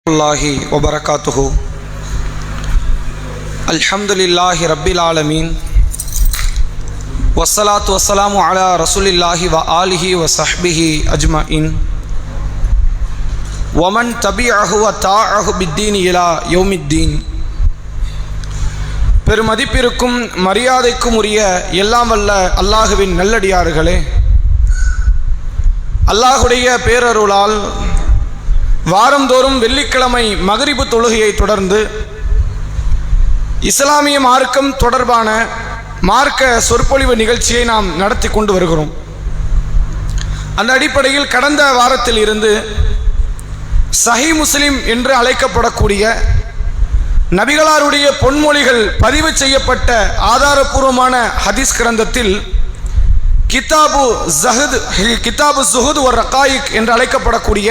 अल्लाहि व बरकातुहु। अल्हम्दुलिल्लाहि रब्बिल आलमीन वस्सलातु वस्सलामु अला रसूलिल्लाहि व आलिहि व सहबिहि अजमईन वमन तबिअहु व ताअहु बिद्दीन इला यौमिद्दीन। பெருமதிப்பிற்கும் மரியாதைக்கும் உரிய எல்லாம் வல்ல அல்லாஹுவின் நல்லடியார்களே, அல்லாஹுடைய பேரருளால் வாரந்தோறும் வெள்ளிக்கிழமை மக்ரிபு தொழுகையை தொடர்ந்து இஸ்லாமிய மார்க்கம் தொடர்பான மார்க்க சொற்பொழிவு நிகழ்ச்சியை நாம் நடத்தி கொண்டு வருகிறோம். அந்த அடிப்படையில் கடந்த வாரத்தில் இருந்து சஹீஹ் முஸ்லிம் என்று அழைக்கப்படக்கூடிய நபிகளாருடைய பொன்மொழிகள் பதிவு செய்யப்பட்ட ஆதாரபூர்வமான ஹதீஸ் கிரந்தத்தில் கிதாபு ஸுஹுத் வ ரகாயிக் என்று அழைக்கப்படக்கூடிய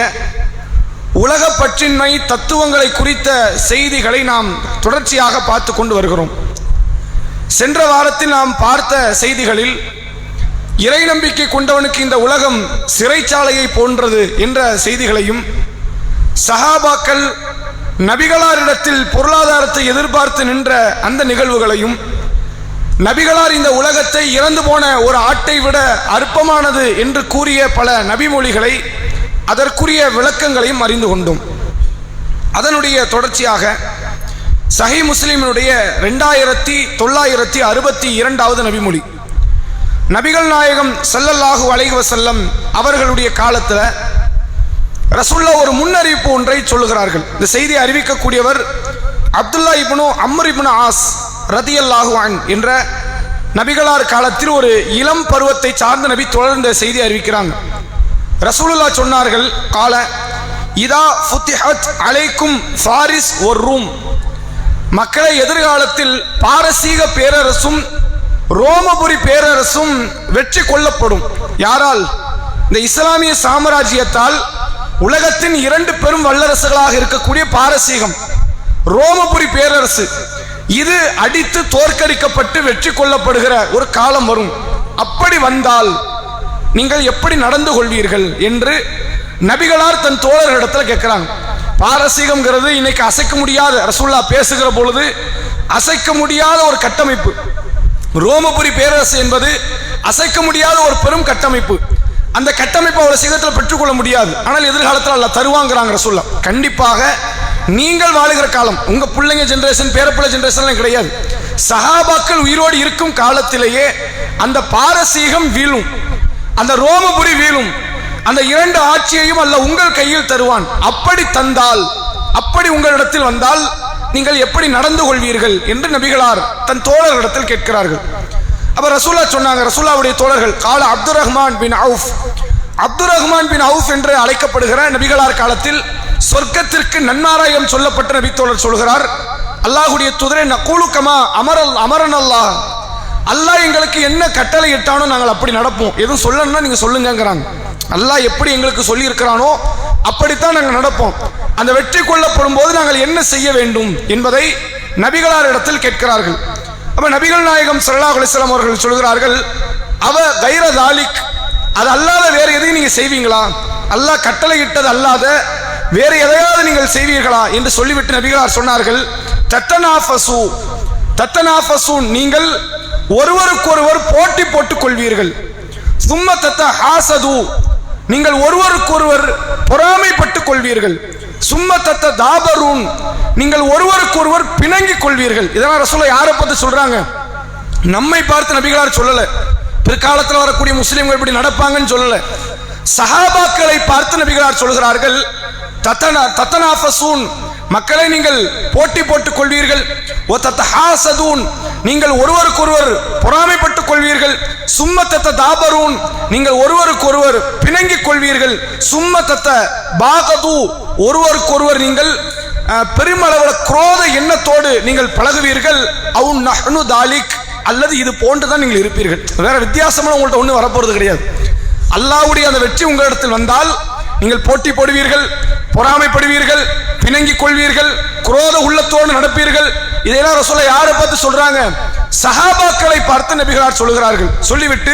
உலக பற்றின்மை தத்துவங்களை குறித்த செய்திகளை நாம் தொடர்ச்சியாக பார்த்து கொண்டு வருகிறோம். சென்ற வாரத்தில் நாம் பார்த்த செய்திகளில் இறை நம்பிக்கை கொண்டவனுக்கு இந்த உலகம் சிறைச்சாலையை போன்றது என்ற செய்திகளையும், சஹாபாக்கள் நபிகளாரிடத்தில் பொருளாதாரத்தை எதிர்பார்த்து நின்ற அந்த நிகழ்வுகளையும், நபிகளார் இந்த உலகத்தை இறந்து போன ஒரு ஆட்டை விட அற்பமானது என்று கூறிய பல நபிமொழிகளை, அதற்குரிய விளக்கங்களையும் அறிந்து கொண்டோம். அதனுடைய தொடர்ச்சியாக சஹீஹ் முஸ்லிமினுடைய 2962வது நபிமொழி, நபிகள் நாயகம் ஸல்லல்லாஹு அலைஹி வஸல்லம் அவர்களுடைய காலத்தில் ரசூலுல்லாஹ் ஒரு முன்னறிவிப்பு ஒன்றை சொல்லுகிறார்கள். இந்த செய்தியை அறிவிக்கக்கூடியவர் அப்துல்லா இப்னு அம்ர் இப்னு ஆஸ் ரதியல்லாஹு அன் என்ற நபிகளார் காலத்தில் ஒரு இளம் பருவத்தை சார்ந்த நபி தொடர்ந்த செய்தி அறிவிக்கிறாங்க. ரசூலுல்லாஹ் சொன்னார்கள், கால இதா ஃபுத்திஹத் அலைக்கும் ஃபாரிஸ் ஒரு ரூம், மக்களை எதிர்காலத்தில் பாரசீக பேரரசும் ரோமபுரி பேரரசும் வெற்றி கொள்ளப்படும். யாரால்? இந்த இஸ்லாமிய சாம்ராஜ்யத்தால் உலகத்தின் இரண்டு பெரும் வல்லரசுகளாக இருக்கக்கூடிய பாரசீகம், ரோமபுரி பேரரசு, இது அடித்து தோற்கடிக்கப்பட்டு வெற்றி கொள்ளப்படுகிற ஒரு காலம் வரும். அப்படி வந்தால் நீங்கள் எப்படி நடந்து கொள்வீர்கள் என்று நபிகளார் தன் தோழர்களிடத்தில் கேட்கிறாங்க. பாரசீகம்ங்கிறது இன்னைக்கு அசைக்க முடியாத, ரசூலுல்லாஹ் பேசுகிற பொழுது அசைக்க முடியாத ஒரு கட்டமைப்பு. ரோமபுரி பேரரசு என்பது அசைக்க முடியாத ஒரு பெரும் கட்டமைப்பு. அந்த கட்டமைப்பை அவ்வளவு சீக்கிரத்தில் பெற்றுக்கொள்ள முடியாது. ஆனால் எதிர்காலத்தில் அல்லாஹ் தருவாங்கிறாங்க ரசூலுல்லாஹ். கண்டிப்பாக நீங்கள் வாழுகிற காலம், உங்க பிள்ளைங்க ஜெனரேஷன், பேரப்பிள்ளை ஜெனரேஷன் கிடையாது. சஹாபாக்கள் உயிரோடு இருக்கும் காலத்திலேயே அந்த பாரசீகம் வீழும், அந்த ரோமபுரி வீழும். அந்த இரண்டு ஆட்சியையும் அல்லாஹ் உங்கள் கையில் தருவான். அப்படி தந்தால், அப்படி உங்களிடத்தில் வந்தால் நீங்கள் எப்படி நடந்து கொள்வீர்கள் என்று நபிகளார் தன் தோழர்களிடத்தில் கேட்கிறார்கள். அப்ப ரசூலுல்லாஹ் சொன்னாங்க, ரசூலுல்லாஹ்வுடைய தோழர்கள், கால அப்துர் ரஹ்மான் பின் அவுஃப், அப்துர் ரஹ்மான் பின் அவுஃப் என்று அழைக்கப்படுகிற நபிகளார் காலத்தில் சொர்க்கத்திற்கு நன்மாராயம் சொல்லப்பட்ட நபி தோழர் சொல்கிறார், அல்லாஹ்வுடைய தூதரே, நகூலு கமா அமரன் அல்லாஹ், அல்லாஹ் எங்களுக்கு என்ன கட்டளை இட்டானோ நாங்கள் அப்படி நடப்போம். எதுவும் சொல்லணும்னா நீங்க சொல்லுங்கிறாங்க. அல்லாஹ் எப்படி எங்களுக்கு சொல்லி இருக்கிறானோ அப்படித்தான் நாங்கள் நடப்போம். அந்த வெற்றி கொள்ளப்படும் போது நாங்கள் என்ன செய்ய வேண்டும் என்பதை நபிகளார் இடத்தில் கேட்கிறார்கள். அப்ப நபிகள் நாயகம் ஸல்லல்லாஹு அலைஹி வஸல்லம் அவர்கள் சொல்கிறார்கள், அவ கைர தாலிக், அது அல்லாத வேற எதையும் நீங்க செய்வீங்களா? அல்லாஹ் கட்டளை இட்டது அல்லாத வேற எதையாவது நீங்கள் செய்வீர்களா என்று சொல்லிவிட்டு நபிகளார் சொன்னார்கள், தத்தனாஃபசு, நீங்கள் ஒருவருக்கொருவர் போட்டி போட்டுக் கொள்வீர்கள். சும்ம தத்தஹாசது, நீங்கள் ஒருவருக்கொருவர் பொறாமைப்பட்டுக் கொள்வீர்கள். சும்ம தத்ததாபரூன், நீங்கள் ஒருவருக்கொருவர் பிணங்கிக் கொள்வீர்கள். இதெல்லாம் ரசூலுல்லாஹ் யாரை பார்த்து சொல்றாங்க? நம்மை பார்த்து நபிகளார் சொல்லல. பிற்காலத்தில் வரக்கூடிய முஸ்லிம்கள் இப்படி நடப்பாங்கன்னு சொல்லல. சஹாபாக்களை பார்த்து நபிகளார் சொல்கிறார்கள், தத்தனாஃபசூன், மக்களை நீங்கள் போட்டி போட்டுக் கொள்வீர்கள். ஓ தத்தஹாசதூன், நீங்கள் ஒருவருக்கொருவர் பொறாமைப்பட்டுக் கொள்வீர்கள். சும்ம தத்ததாபரூன், நீங்கள் ஒருவருக்கொருவர் பிணங்கிக் கொள்வீர்கள். சும்ம தத்தபாகது, ஒருவருக்கொருவர் நீங்கள் பெருமளவுல குரோத எண்ணத்தோடு நீங்கள் பழகுவீர்கள். அவு நஹ்னு தாலிக், அல்லது இது போன்றுதான் நீங்கள் இருப்பீர்கள். வேற வித்தியாசமான உங்கள்கிட்ட ஒண்ணு வரப்போறது கிடையாது. அல்லாஹ்வுடைய அந்த வெற்றி உங்களிடத்தில் வந்தால் நீங்கள் போட்டி போடுவீர்கள், பொறாமைப்படுவீர்கள், பிணங்கிக் கொள்வீர்கள், குரோத உள்ளத்தோடு நடப்பீர்கள். இதெல்லாம் ரசூலுல்லாஹ் யாரை பார்த்து சொல்றாங்க? சஹாபாக்களை பார்த்து நபிகளார் சொல்லுகிறார்கள். சொல்லிவிட்டு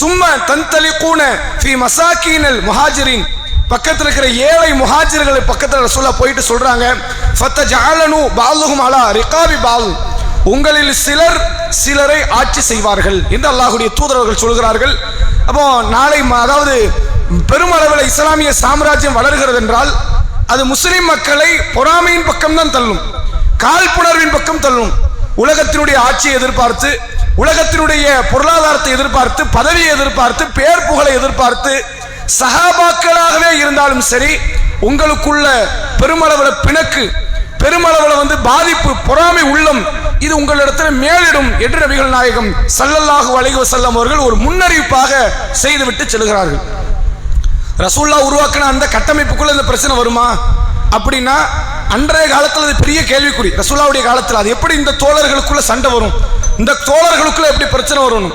சும்ம தந்தலிகூன ஃபீ மசாகீனல் முஹாஜிரின், பக்கத்தில் இருக்கிற ஏழை முஹாஜிர்களை பக்கத்தில் ரசூலுல்லாஹ் போயிட்டு சொல்றாங்க, ஃபத்தஜஅலனு பாலுஹும் அலா ரிகாபி பால், உங்களில் சிலர் சிலரை ஆட்சி செய்வார்கள் என்று அல்லாஹ்வுடைய தூதர்கள் சொல்கிறார்கள். அப்போ நாளை அதாவது பெருமளவில் இஸ்லாமிய சாம்ராஜ்யம் வளர்கிறது என்றால் அது முஸ்லிம் மக்களை பொறாமையின் பக்கம் தான் தள்ளும், காழ்ப்புணர்வின் பக்கம் தள்ளும். உலகத்தினுடைய ஆட்சியை எதிர்பார்த்து, உலகத்தினுடைய பொருளாதாரத்தை எதிர்பார்த்து, பதவியை எதிர்பார்த்து, பேர் புகழை எதிர்பார்த்து சஹாபாக்களாகவே இருந்தாலும் சரி உங்களுக்குள்ள பெருமளவில் பிணக்கு, பெருமளவில் பாதிப்பு, பொறாமை உள்ளம் இது உங்களிடத்தில் மேலிடும் என்று நபிகள் நாயகம் ஸல்லல்லாஹு அலைஹி வஸல்லம் அவர்கள் ஒரு முன்னறிவிப்பாக செய்துவிட்டு செல்கிறார்கள். ரசூலுல்லாஹ் உருவாக்கின அந்த கட்டமைப்புக்குள்ள இந்த பிரச்சனை வருமா அப்படின்னா அன்றைய காலத்தில் அது பெரிய கேள்விக்குறி. ரசூலுல்லாஹ்வுடைய காலத்தில் அது எப்படி இந்த தோழர்களுக்குள்ள சண்டை வரும், இந்த தோழர்களுக்குள்ள எப்படி பிரச்சனை வரும்.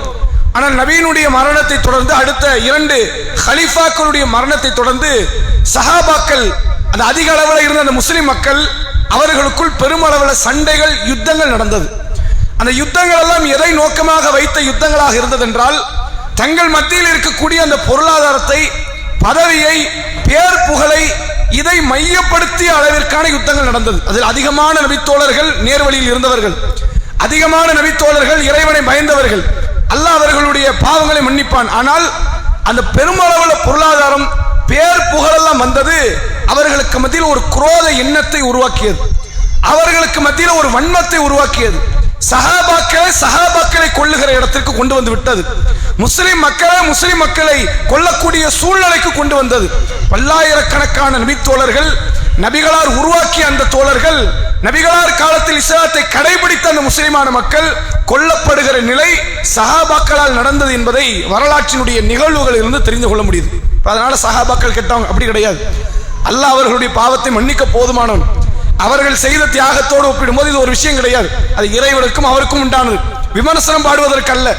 ஆனால் நபியினுடைய மரணத்தை தொடர்ந்து அடுத்த 2 ஹலீஃபாக்களுடைய மரணத்தை தொடர்ந்து சஹாபாக்கள் அந்த அதிக அளவில் இருந்த அந்த முஸ்லிம் மக்கள் அவர்களுக்குள் பெருமளவில் சண்டைகள், யுத்தங்கள் நடந்தது. அந்த யுத்தங்கள் எல்லாம் எதை நோக்கமாக வைத்த யுத்தங்களாக இருந்தது என்றால் தங்கள் மத்தியில் இருக்கக்கூடிய அந்த பொருளாதாரத்தை, பதவியை, பேர் புகழை இதை மையப்படுத்திய அளவிற்கான யுத்தங்கள் நடந்தது. அதில் அதிகமான நபித்தோழர்கள் நேர்வழியில் இருந்தவர்கள், அதிகமான நபித்தோழர்கள் இறைவனை பயந்தவர்கள், அல்லாஹ் அவர்களுடைய பாவங்களை மன்னிப்பான். ஆனால் அந்த பெருமளவுள்ள பொருளாதாரம், பேர் புகழெல்லாம் வந்தது அவர்களுக்கு மத்தியில் ஒரு குரோத எண்ணத்தை உருவாக்கியது, அவர்களுக்கு மத்தியில் ஒரு வன்மத்தை உருவாக்கியது. சஹாபாக்களை கொள்ளுகிற இடத்திற்கு கொண்டு வந்து விட்டது. முஸ்லிம் மக்களை கொல்லக்கூடிய சூழ்நிலைக்கு கொண்டு வந்தது. பல்லாயிரக்கணக்கான நபித்தோழர்கள், நபிகளார் உருவாக்கிய அந்த தோழர்கள், நபிகளார் காலத்தில் இஸ்லாத்தை கடைபிடித்த அந்த முஸ்லிமான மக்கள் கொல்லப்படுகிற நிலை சஹாபாக்களால் நடந்தது என்பதை வரலாற்றினுடைய நிகழ்வுகளில் இருந்து தெரிந்து கொள்ள முடியுது. அதனால சஹாபாக்கள் கெட்டவங்க அப்படி கிடையாது. அல்லாஹ் அவர்களுடைய பாவத்தை மன்னிக்க போதுமானவன். அவர்கள் செய்த தியாகத்தோடு ஒப்பிடும்போது இது ஒரு விஷயம் கிடையாது. அது இறைவனுக்கும் அவருக்கும் உண்டானது, விமர்சனம் பாடுவதற்கு அல்ல.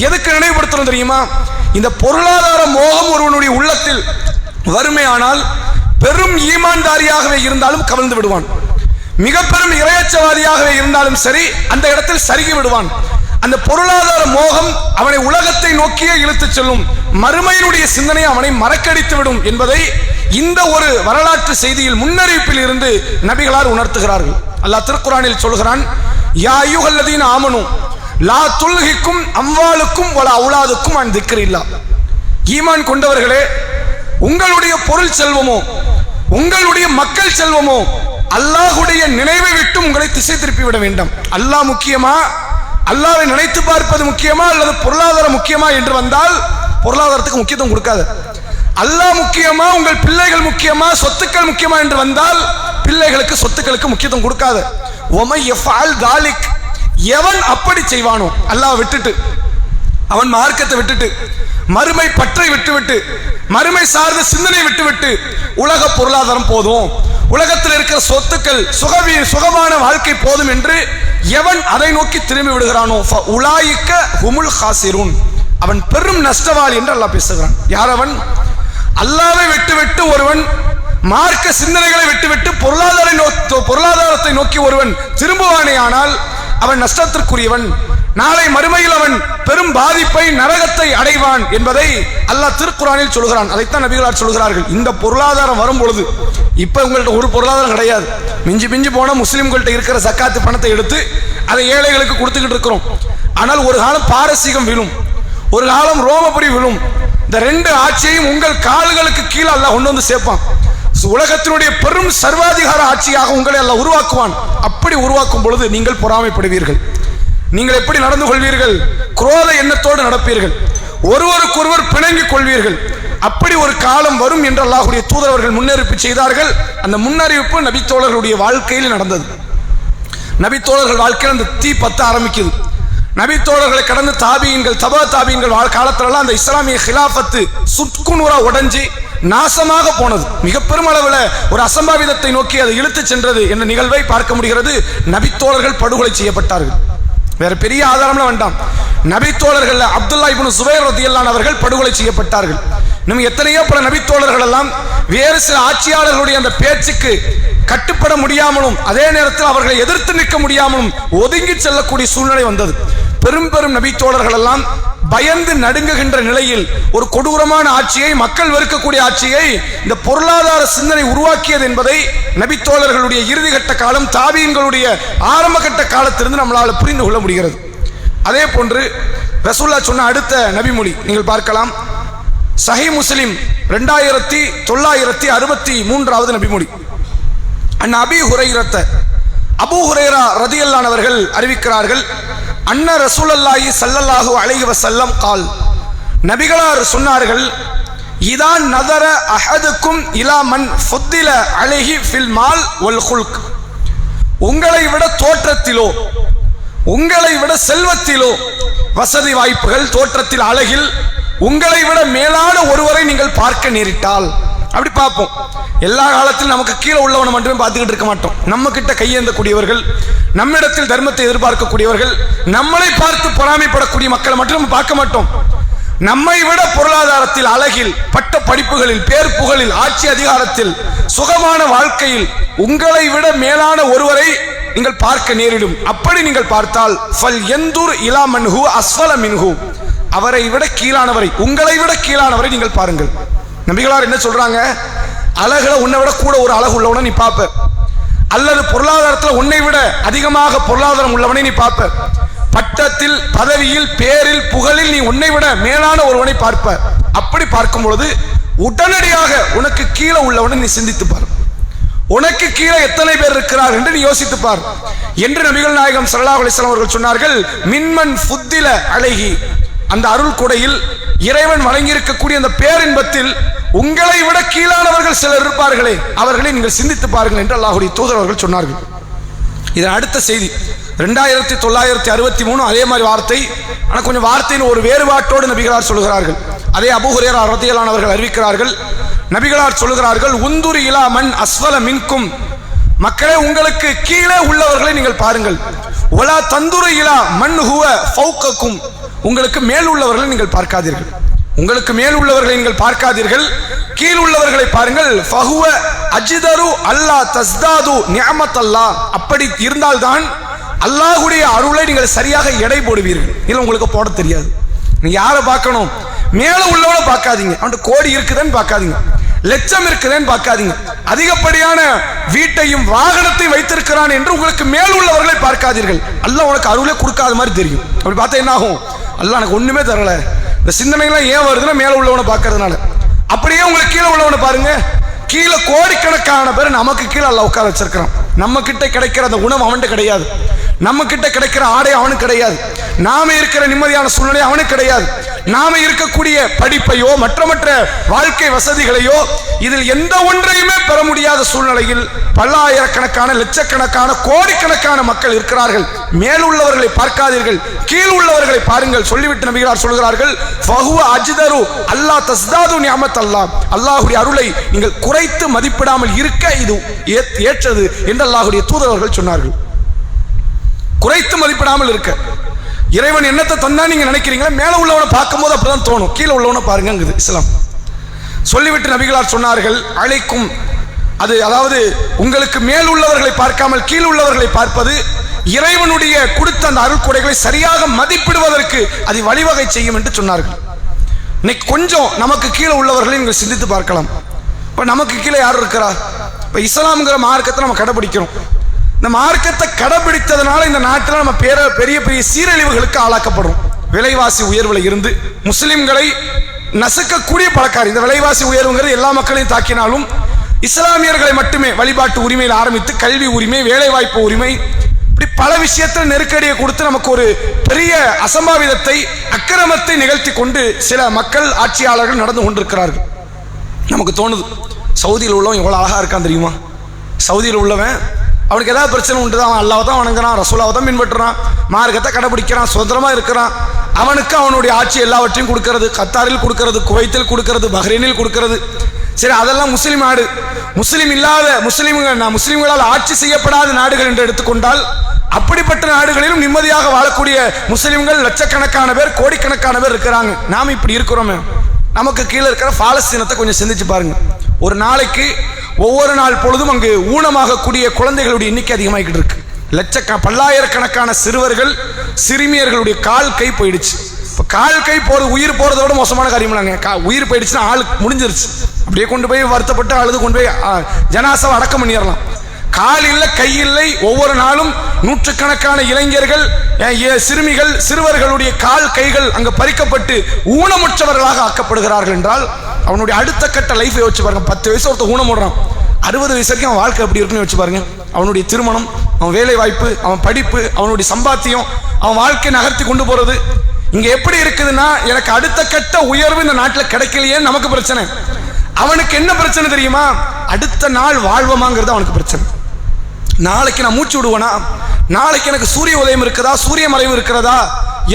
எதுக்கு நினைவுபடுத்தணும் தெரியுமா? இந்த பொருளாதார மோகம் ஒருவனுடைய உள்ளத்தில் வறுமையானால் பெரும் ஈமான்தாரியாகவே இருந்தாலும் கவிழ்ந்து விடுவான், மிக பெரும் இறையச்சவாதியாகவே இருந்தாலும் சரி அந்த இடத்தில் சருகி விடுவான். அந்த பொருளாதார மோகம் அவனை உலகத்தை நோக்கியே இழுத்து செல்லும், மறுமையினுடைய சிந்தனை அவனை மறக்கடித்து விடும் என்பதை இந்த ஒரு வரலாற்று செய்தியில் முன்னறிவிப்பில் இருந்து நபிகளார் உணர்த்துகிறார்கள். அல்லாஹ் திருக்குர்ஆனில் சொல்கிறான், யா அய்யுஹல்லதீன ஆமனு லா துல்ஹிக்கும் அம்வாலுக்கும் வலா அவுலாதுக்கும் அன் திக்ரில்லாஹ். ஈமான் கொண்டவர்களே, உங்களுடைய பொருள் செல்வமோ, உங்களுடைய மக்கள் செல்வமோ அல்லாஹ்வுடைய நினைவை விட்டு உங்களை திசை திருப்பி விட வேண்டாம். அல்லாஹ் முக்கியமா, அல்லாஹ்வை நினைத்து பார்ப்பது முக்கியமா அல்லது பொருளாதாரம் முக்கியமா என்று வந்தால் பொருளாதாரத்துக்கு முக்கியத்துவம் கொடுக்காது. அல்லாஹ் முக்கியமா, உங்கள் பிள்ளைகள் முக்கியமா, சொத்துக்கள் முக்கியமா என்று வந்தால் பிள்ளைகளுக்கு, சொத்துக்களுக்கு முக்கியத்துவம் கொடுக்காது. ஒமை யஃஅல் தாலிக், எவன் அப்படி செய்வானோ, அல்லாஹ் விட்டுட்டு, அவன் மார்க்கத்தை விட்டுட்டு, மறுமை பற்றை விட்டுவிட்டு, மறுமை சார்ந்த சிந்தனை விட்டுவிட்டு உலக பொருளாதாரம் போதும், உலகத்தில் இருக்கிற சொத்துக்கள், சுகமான வாழ்க்கை போதும் என்று எவன் அதை நோக்கி திரும்பி விடுகிறானோ உலாயிக்க ஹுமுல் ஹாசிரூன், அவன் பெரும் நஷ்டவாளி என்று அல்லாஹ் பேசுகிறான். யார் அவன்? அல்லாஹ்வை விட்டுவிட்டு ஒருவன், மார்க்க சிந்தனைகளை விட்டுவிட்டு பொருளாதாரத்தை நோக்கி ஒருவன் திரும்புவானே ஆனால் அவன் நஷ்டத்திற்குரியவன். நாளை மறுமையில் அவன் பெரும் பாதிப்பை, நரகத்தை அடைவான் என்பதை அல்லாஹ் திருக்குர்ஆனில் சொல்கிறான். அதைத்தான் நபிகளார் சொல்கிறார்கள். இந்த பொருளாதாரம் வரும் பொழுது, இப்ப உங்கள்ட்ட ஒரு பொருளாதாரம் கிடையாது, மிஞ்சி மிஞ்சி போன முஸ்லிம்கள்ட்ட இருக்கிற ஜக்காத்து பணத்தை எடுத்து அதை ஏழைகளுக்கு கொடுத்துக்கிட்டு இருக்கிறோம். ஆனால் ஒரு காலம் பாரசீகம் விழும், ஒரு காலம் ரோமபுரி விழும். இந்த 2 ஆட்சியையும் உங்கள் கால்களுக்கு கீழே அல்லாஹ் கொண்டு வந்து சேர்ப்பான். உலகத்தினுடைய பெரும் சர்வாதிகார ஆட்சியாக உங்களை அல்லாஹ் உருவாக்குவான். அப்படி உருவாக்கும் பொழுது நீங்கள் பொறாமைப்படுவீர்கள். நீங்கள் எப்படி நடந்து கொள்வீர்கள்? குரோத எண்ணத்தோடு நடப்பீர்கள், ஒருவருக்கொருவர் பிணங்கிக் கொள்வீர்கள். அப்படி ஒரு காலம் வரும் என்று அல்லாஹ்வுடைய தூதரவர்கள் முன்னறிவிப்பு செய்தார்கள். அந்த முன்னறிவிப்பு நபித்தோழர்களுடைய வாழ்க்கையில் நடந்தது. நபித்தோழர்கள் வாழ்க்கையில் அந்த தீ பத்த ஆரம்பிக்குது. நபித்தோழர்களை கடந்து தாபியன்கள், தபா தாபியன்கள் காலத்திலெல்லாம் அந்த இஸ்லாமிய ஹிலாஃபத்து சுக்குநூறா உடைஞ்சி நாசமாக போனது. மிக பெருமளவில் ஒரு அசம்பாவிதத்தை நோக்கி அதை இழுத்து சென்றது என்ற நிகழ்வை பார்க்க முடிகிறது. நபித்தோழர்கள் படுகொலை செய்யப்பட்டார்கள். வேற பெரிய ஆதாரம்லாம் வேண்டாம். நபித்தோழர்கள் அப்துல்லா இப்னு சுபைர் ரலியல்லாஹு அன்ஹு அவர்கள் படுகொலை செய்யப்பட்டார்கள். இன்னும் எத்தனையோ பல நபித்தோழர்கள் எல்லாம் வேறு சில ஆட்சியாளர்களுடைய அந்த பேச்சுக்கு கட்டுப்பட முடியாமலும் அதே நேரத்தில் அவர்களை எதிர்த்து நிற்க முடியாமலும் ஒதுங்கி செல்லக்கூடிய சூழ்நிலை வந்தது. பெரும் பெரும் நபித்தோழர்கள் எல்லாம் பயந்து நடுங்குகின்ற நிலையில் ஒரு கொடூரமான ஆட்சியை, மக்கள் வெறுக்கக்கூடிய ஆட்சியை இந்த பொருளாதார சிந்தனை உருவாக்கியது என்பதை நபித்தோழர்களுடைய இறுதிக்கட்ட காலம், தாபீன்களுடைய ஆரம்ப கட்ட காலத்திலிருந்து நம்மளால் புரிந்து கொள்ள முடிகிறது. அதே போன்று ரசூலுல்லாஹ் சொன்ன அடுத்த நபிமொழி நீங்கள் பார்க்கலாம். சஹீஹ் முஸ்லிம் 2963வது நபிமொழி. அபீ ஹுரைரத்த, அபூ ஹுரைரா ரதியல்லாஹு அவர்கள் அறிவிக்கிறார்கள், அன்ன ரசூலுல்லாஹி ஸல்லல்லாஹு அலைஹி வஸல்லம் கால், நபிகளார் சொன்னார்கள், இதா நதர அஹதுக்கும் இலா மன் ஃபுத்தில அலைஹி ஃபில் மால் வல் குல்க், உங்களை விட தோற்றத்திலோ, உங்களை விட செல்வத்திலோ, வசதி வாய்ப்புகள், தோற்றத்தில், அழகில் உங்களை விட மேலான ஒருவரை நீங்கள் பார்க்க நேரிட்டால், அப்படி பார்ப்போம். எல்லா காலத்திலும் நமக்கு கீழே உள்ளவனை மட்டுமே பார்த்துக்கிட்டு இருக்க மாட்டோம். நம்ம கிட்ட கையேந்தக்கூடியவர்கள், நம்மிடத்தில் தர்மத்தை எதிர்பார்க்கக்கூடியவர்கள், நம்மளை பார்த்து பொறாமைப்படக்கூடிய மக்களை மட்டும் நம்ம பார்க்க மாட்டோம். நம்மை விட பொருளாதாரத்தில், அழகில், பட்ட படிப்புகளில், பேர் புகழில், ஆட்சி அதிகாரத்தில், சுகமான வாழ்க்கையில் உங்களை விட மேலான ஒருவரை நீங்கள் பார்க்க நேரிடும். அப்படி நீங்கள் பார்த்தால் ஃபல் யந்துர் இலா மன்ஹு அஸ்ஃபல மின்ஹு, அவரை விட கீழானவரை, உங்களை விட கீழானவரை நீங்கள் பாருங்கள். நபிகளார் என்ன சொல்றாங்க? அழகுல உன்னை விட கூட ஒரு அழகு உள்ளவனை நீ பார்ப்ப, அல்லது பொருளாதாரத்தில் உன்னை விட அதிகமாக பொருளாதாரம் உள்ளவனை நீ பார்ப்ப, பட்டத்தில், பதவியில், பேரில், புகழில் நீ உன்னை விட மேலான ஒருவனை பார்ப்ப. அப்படி பார்க்கும் பொழுது உடனடியாக உனக்கு கீழே உள்ளவனை நீ சிந்தித்து பார், உனக்கு கீழே எத்தனை பேர் இருக்கிறார் என்று நீ யோசித்து பார் என்று நபிகள் நாயகம் ஸல்லல்லாஹு அலைஹி வஸல்லம் அவர்கள் சொன்னார்கள். மின்மன் ஃபுத்தில அலைஹி, அந்த அருள் கொடையில் இறைவன் வழங்கியிருக்கக்கூடிய அந்த பேரின்பத்தில் உங்களை விட கீழானவர்கள் சிலர் இருப்பார்களே, அவர்களை நீங்கள் சிந்தித்து பாருங்கள் என்று அல்லாஹ்வுடைய தூதர் அவர்கள் சொன்னார்கள். இதன் அடுத்த செய்தி 2963, அதே மாதிரி வார்த்தை, ஆனால் கொஞ்சம் வார்த்தையின் ஒரு வேறுபாட்டோடு நபிகளார் சொல்கிறார்கள். அதே அபூ ஹுரைரா ரலியல்லாஹு அவர்கள் அறிவிக்கிறார்கள், நபிகளார் சொல்கிறார்கள், உந்துரி இலா மன் அஸ்வல மின்கும், மக்களே உங்களுக்கு கீழே உள்ளவர்களை நீங்கள் பாருங்கள். வலா தந்துரு இலா மன் ஹுவ ஃபௌகக்கும், உங்களுக்கு மேல் உள்ளவர்களை நீங்கள் பார்க்காதீர்கள், உங்களுக்கு மேல் உள்ளவர்களை நீங்கள் பார்க்காதீர்கள், கீழ் உள்ளவர்களை பாருங்கள். ஃபஹுவ அஜ்தரு அல்லா தஸ்தாது நிஅமத்தல்லாஹ், அப்படி இருந்தால்தான் அல்லாஹ்வுடைய அருளை நீங்கள் சரியாக எடை போடுவீர்கள். இல்லை உங்களுக்கு போட தெரியாது. நீங்க யாரை பார்க்கணும்? மேல உள்ளவனை பார்க்காதீங்க, அவன் கோடி இருக்குதுன்னு பார்க்காதீங்க, லட்சம் இருக்குதுன்னு பார்க்காதீங்க, அதிகப்படியான வீட்டையும் வாகனத்தையும் வைத்திருக்கிறான் என்று உங்களுக்கு மேல் உள்ளவர்களை பார்க்காதீர்கள். அல்லாஹ் உனக்கு அருளை கொடுக்காத மாதிரி தெரியும். அப்படி பார்த்தா என்ன ஆகும்? அல்லாஹ் எனக்கு ஒண்ணுமே தரல. இந்த சிந்தனைலாம் ஏன் வருதுன்னா மேல உள்ளவனை பார்க்கறதுனால. அப்படியே உங்களுக்கு கீழே உள்ளவனை பாருங்க, கீழே கோடிக்கணக்கான பேர் நமக்கு கீழே அல்லாஹ் உட்கார வச்சிருக்கிறான். நம்ம கிட்ட கிடைக்கிற அந்த உணவு அவன்கிட்ட கிடையாது, நம்ம கிட்ட கிடைக்கிற ஆடை அவனுக்கு கிடையாது, நாம இருக்கிற நிம்மதியான சூழ்நிலை அவனுக்கு கிடையாது, நாம இருக்கக்கூடிய படிப்பையோ மற்ற வாழ்க்கை வசதிகளையோ இதில் எந்த ஒன்றையுமே பெற முடியாத சூழ்நிலையில் பல்லாயிரக்கணக்கான, லட்சக்கணக்கான, கோடிக்கணக்கான மக்கள் இருக்கிறார்கள். மேலுள்ளவர்களை பார்க்காதீர்கள், கீழ் உள்ளவர்களை பாருங்கள் சொல்லிவிட்டு நபிகளார் சொல்கிறார்கள், ஃபஹுவ அஜ்தரு அல்லா தஸ்தாது நிஅமத்தல்லாஹ், அல்லாஹ்வுடைய அருளை நீங்கள் குறைத்து மதிப்பிடாமல் இருக்க இது ஏற்றது என்று அல்லாஹ்வுடைய தூதர்கள் சொன்னார்கள். குறைத்து மதிப்பிடாமல் இருக்க. இறைவன் என்னத்தை தந்தா நீங்க நினைக்கிறீங்களா? மேல உள்ளவனை பார்க்கும்போது அப்படிதான் தோணும், கீழே உள்ளவனை பாருங்க இஸ்லாம் சொல்லிவிட்டு நபிகளார் சொன்னார்கள், அழைக்கும் அது, அதாவது உங்களுக்கு மேல் உள்ளவர்களை பார்க்காமல் கீழ் உள்ளவர்களை பார்ப்பது இறைவனுடைய கொடுத்த அந்த அருள்கொடைகளை சரியாக மதிப்பிடுவதற்கு அது வழிவகை செய்யும் என்று சொன்னார்கள். இன்னைக்கு கொஞ்சம் நமக்கு கீழே உள்ளவர்களை நீங்கள் சிந்தித்து பார்க்கலாம். இப்ப நமக்கு கீழே யார் இருக்கிறார்? இப்ப இஸ்லாம்ங்கிற மார்க்கத்தை நம்ம கடைபிடிக்கிறோம். இந்த மார்க்கத்தை கடைபிடித்ததுனால இந்த நாட்டில் நம்ம பெரிய பெரிய சீரழிவுகளுக்கு ஆளாக்கப்படுறோம். விலைவாசி உயர்வுல இருந்து முஸ்லிம்களை நசுக்கக்கூடிய பழக்காரி. இந்த விலைவாசி உயர்வுங்கிறது எல்லா மக்களையும் தாக்கினாலும் இஸ்லாமியர்களை மட்டுமே வழிபாட்டு உரிமையில் ஆரம்பித்து கல்வி உரிமை, வேலைவாய்ப்பு உரிமை, இப்படி பல விஷயத்தில் நெருக்கடியை கொடுத்து நமக்கு ஒரு பெரிய அசம்பாவிதத்தை, அக்கிரமத்தை நிகழ்த்தி கொண்டு சில மக்கள், ஆட்சியாளர்கள் நடந்து கொண்டிருக்கிறார்கள். நமக்கு தோணுது, சவுதியில் உள்ளவன் எவ்வளவு அழகா இருக்கான் தெரியுமா? சவுதியில் உள்ளவன் அவனுக்கு ஏதாவது பிரச்சனை உண்டு, அவன் அல்லாஹ் தான் வணங்குறான், ரசூலாவை தான் பின்பற்றுறான், மார்க்கத்தை கடைபிடிக்கிறான், சுதந்திரமா இருக்கிறான், அவனுக்கு அவனுடைய ஆட்சி எல்லாவற்றையும் கொடுக்கிறது, கத்தாரில் கொடுக்கிறது, குவைத்தில் கொடுக்கிறது, பஹ்ரைனில் கொடுக்கிறது. சரி, அதெல்லாம் முஸ்லிம் நாடு. முஸ்லிம் இல்லாத முஸ்லிம்களால் ஆட்சி செய்யப்படாத நாடுகள் என்று எடுத்துக்கொண்டால் அப்படிப்பட்ட நாடுகளிலும் நிம்மதியாக வாழக்கூடிய முஸ்லிம்கள் லட்சக்கணக்கான பேர், கோடிக்கணக்கான பேர் இருக்கிறாங்க. நாம இப்படி இருக்கிறோமே. நமக்கு கீழே இருக்கிற பாலஸ்தீனத்தை கொஞ்சம் சிந்திச்சு பாருங்க. ஒரு நாளைக்கு ஒவ்வொரு நாள் பொழுதும் அங்கு ஊனமாகக்கூடிய குழந்தைகளுடைய எண்ணிக்கை அதிகமாகிட்டு இருக்கு. பல்லாயிரக்கணக்கான சிறுவர்கள், சிறுமியர்களுடைய கால் கை போயிடுச்சு. இப்போ கால் கை போகிறது, உயிர் போகிறத விட மோசமான காரியம்லாங்க. உயிர் போயிடுச்சுன்னா ஆள் முடிஞ்சிருச்சு, அப்படியே கொண்டு போய் வருத்தப்பட்டு அழுது கொண்டு போய் ஜனாசாவை அடக்கம் பண்ணிடலாம். கால் இல்லை, கை இல்லை. ஒவ்வொரு நாளும் நூற்றுக்கணக்கான இளைஞர்கள், சிறுமிகள், சிறுவர்களுடைய கால் கைகள் அங்கே பறிக்கப்பட்டு ஊனமுற்றவர்களாக ஆக்கப்படுகிறார்கள் என்றால் அவனுடைய அடுத்த கட்ட லைஃபை வச்சு பாருங்க. 10 வயசு ஒருத்தர் ஊனம் போடுறான், 60 வயசு வரைக்கும் அவன் வாழ்க்கை எப்படி இருக்குன்னு வச்சு பாருங்க. அவனுடைய திருமணம், அவன் வேலை வாய்ப்பு, அவன் படிப்பு, அவனுடைய சம்பாத்தியம், அவன் வாழ்க்கை நகர்த்தி கொண்டு போறது இங்க எப்படி இருக்குதுன்னா, எனக்கு அடுத்த கட்ட உயர்வு இந்த நாட்டில் கிடைக்கலையே நமக்கு பிரச்சனை. அவனுக்கு என்ன பிரச்சனை தெரியுமா? அடுத்த நாள் வாழ்வமாங்கிறது அவனுக்கு பிரச்சனை. நாளைக்கு நான் மூச்சு விடுவேனா, நாளைக்கு எனக்கு சூரிய உதயம் இருக்குதா, சூரிய மறைவு இருக்கிறதா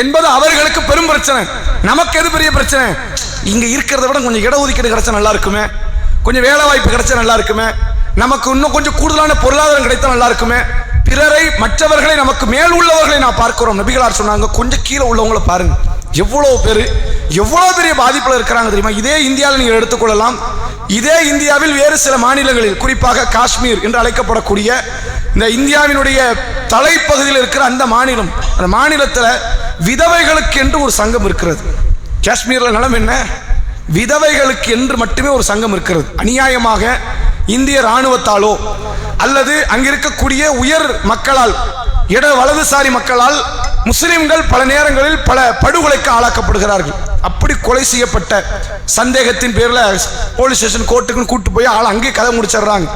என்பது அவர்களுக்கு பெரும் பிரச்சனை. நமக்கு எது பெரிய பிரச்சனை? இங்க இருக்கிறத விட கொஞ்சம் இடஒதுக்கீடு கிடைச்சா நல்லா இருக்குமே, கொஞ்சம் வேலை வாய்ப்பு கிடைச்சா நல்லா இருக்குமே, நமக்கு இன்னும் கொஞ்சம் கூடுதலான பொருளாதாரம் கிடைத்தா நல்லா இருக்குமே, பிறரை, மற்றவர்களை, நமக்கு மேல் உள்ளவர்களை நான் பார்க்கிறோம். நபிகளார் சொன்னாங்க, கொஞ்சம் கீழே உள்ளவங்களை பாருங்க, எவ்வளவு பேரு எவ்வளவு பெரிய பாதிப்புல இருக்கிறாங்க தெரியுமா? இதே இந்தியாவில் நீங்கள் எடுத்துக்கொள்ளலாம். இதே இந்தியாவில் வேறு சில மாநிலங்களில், குறிப்பாக காஷ்மீர் என்று அழைக்கப்படக்கூடிய இந்த இந்தியாவினுடைய தலைப்பகுதியில் இருக்கிற அந்த மாநிலம், அந்த மாநிலத்தில் விதவைகளுக்கு என்று ஒரு சங்கம் இருக்கிறது. காஷ்மீர்ல நிலம் என்ன? விதவைகளுக்கு என்று மட்டுமே ஒரு சங்கம் இருக்கிறது. அநியாயமாக இந்திய ராணுவத்தாலோ அல்லது அங்கிருக்கக்கூடிய உயர் மக்களால், இட வலதுசாரி மக்களால் முஸ்லிம்கள் பல நேரங்களில் பல படுகொலைக்கு ஆளாக்கப்படுகிறார்கள். அப்படி கொலை செய்யப்பட்ட சந்தேகத்தின் பேரில் போலீஸ் ஸ்டேஷன், கோர்ட்டுக்குன்னு கூட்டு போய் ஆள் அங்கே கதை முடிச்சிடுறாங்க.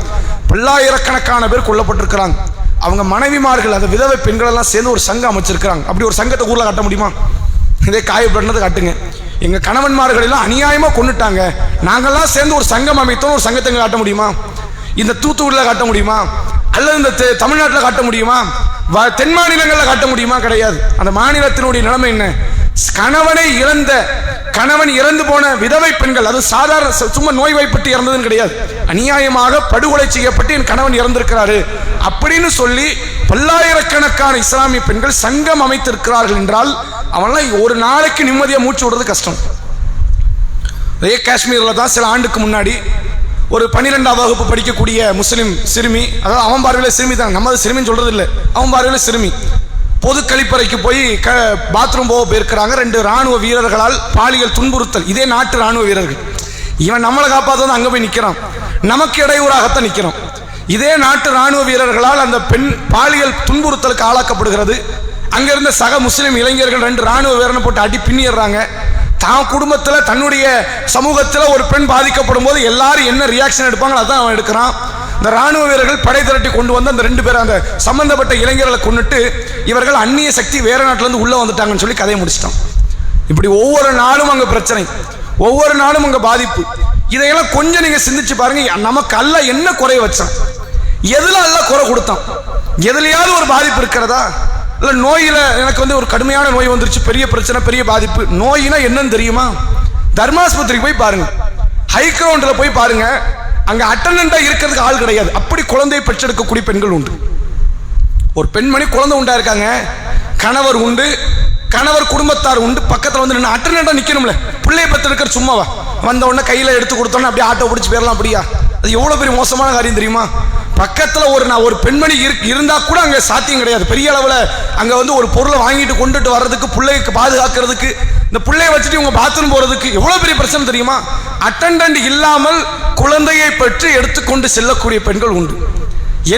பல்லாயிரக்கணக்கான பேர் கொல்லப்பட்டிருக்கிறாங்க. அவங்க மனைவிமார்கள், அந்த விதவை பெண்கள் எல்லாம் சேர்ந்து ஒரு சங்கம் அமைச்சிருக்கிறாங்க. அப்படி ஒரு சங்கத்தை ஊரில் காட்ட முடியுமா? இதே காயப்பட்டது காட்டுங்க. எங்க கணவன்மார்கள் எல்லாம் அநியாயமா கொண்டுட்டாங்க, நாங்கெல்லாம் சேர்ந்து ஒரு சங்கம் அமைத்தோம், ஒரு சங்கத்தை காட்ட முடியுமா? இந்த தூத்துக்குடியில் காட்ட முடியுமா? அல்லது இந்த தமிழ்நாட்டில் காட்ட முடியுமா? தென் மாநிலங்களில் காட்ட முடியுமா? கிடையாது. அந்த மாநிலத்தினுடைய நிலைமை என்ன? கணவன் இறந்து போன விதவை பெண்கள், அது சாதாரண சும்மா நோய்வாய்ப்பட்டு இறந்ததுன்னு கிடையாது, அநியாயமாக படுகொலை செய்யப்பட்டு என் கணவன் இறந்திருக்கிறாரு அப்படின்னு சொல்லி பல்லாயிரக்கணக்கான இஸ்லாமிய பெண்கள் சங்கம் அமைத்திருக்கிறார்கள் என்றால் அவன்லாம் ஒரு நாளைக்கு நிம்மதியாக மூச்சு விடுறது கஷ்டம். அதே காஷ்மீரில் தான் சில ஆண்டுக்கு முன்னாடி ஒரு 12ஆம் வகுப்பு படிக்கக்கூடிய முஸ்லிம் சிறுமி, அதாவது அவன் பார்வையில் சிறுமி தான், நம்ம சிறுமின்னு சொல்றது இல்லை, அவன் பார்வையில் சிறுமி, பொது கழிப்பறைக்கு போய் பாத்ரூம் போக போயிருக்கிறாங்க. 2 ராணுவ வீரர்களால் பாலியல் துன்புறுத்தல். இதே நாட்டு ராணுவ வீரர்கள். இவன் நம்மளை காப்பாற்ற அங்கே போய் நிற்கிறான், நமக்கு இடையூறாகத்தான் நிற்கிறோம். இதே நாட்டு ராணுவ வீரர்களால் அந்த பெண் பாலியல் துன்புறுத்தலுக்கு ஆளாக்கப்படுகிறது. அங்கிருந்த சக முஸ்லிம் இளைஞர்கள் 2 ராணுவ வீரனை போட்டு அடி பின்னிடுறாங்க. தான் குடும்பத்தில், தன்னுடைய சமூகத்தில் ஒரு பெண் பாதிக்கப்படும் போது எல்லாரும் என்ன ரியாக்ஷன் எடுப்பாங்களோ அதான் அவன் எடுக்கிறான். இந்த ராணுவ வீரர்கள் படை திரட்டி கொண்டு வந்து அந்த 2 பேர், அந்த சம்பந்தப்பட்ட இளைஞர்களை கொண்டுட்டு இவர்கள் அந்நிய சக்தி வேற நாட்டிலேருந்து உள்ள வந்துட்டாங்கன்னு சொல்லி கதையை முடிச்சிட்டான். இப்படி ஒவ்வொரு நாளும் அங்கே பிரச்சனை, ஒவ்வொரு நாளும் அங்கே பாதிப்பு. இதையெல்லாம் கொஞ்சம் நீங்க சிந்திச்சு பாருங்க. நமக்கு அல்லாஹ் என்ன குறை வச்சான்? எதுல அல்லாஹ் குறை கொடுத்தான்? எதுலையாவது ஒரு பாதிப்பு இருக்கிறதா? இல்லை நோயில எனக்கு ஒரு கடுமையான நோய் வந்துருச்சு, பெரிய பிரச்சனை, பெரிய பாதிப்பு. நோயினா என்னன்னு தெரியுமா? தர்மாஸ்பத்திரிக்கு போய் பாருங்க, ஹை கிரவுண்டில் போய் பாருங்க, அங்க அட்டண்டா இருக்கிறதுக்கு ஆள் கிடையாது. அப்படி குழந்தையை பெற்றெடுக்கக்கூடிய பெண்கள் உண்டு. ஒரு பெண்மணி குழந்தை உண்டா இருக்காங்க, கணவர் உண்டு, கணவர் குடும்பத்தார் உண்டு, பக்கத்தில் வந்து நின்று அட்டண்டா நிக்கணும்ல. பிள்ளையை பெற்றெடுக்கிற சும்மாவா? வந்த உடனே கையில எடுத்து கொடுத்தோன்னே அப்படியே ஆட்டோ பிடிச்சி போயிடலாம். அப்படியா? அது எவ்வளவு பெரிய மோசமான காரியம் தெரியுமா? பக்கத்துல ஒரு பெண்மணி இருந்தா கூட அங்க சாத்தியம் கிடையாது. பெரிய அளவுல அங்க ஒரு பொருளை வாங்கிட்டு கொண்டுட்டு வர்றதுக்கு, பிள்ளைக்கு பாதுகாக்கிறதுக்கு, இந்த பிள்ளையை வச்சுட்டு இவங்க பாத்ரூம் போறதுக்கு எவ்வளவு பெரிய பிரச்சனை தெரியுமா? அட்டண்டன்ட் இல்லாமல் குழந்தையை பெற்று எடுத்துக்கொண்டு செல்லக்கூடிய பெண்கள் உண்டு.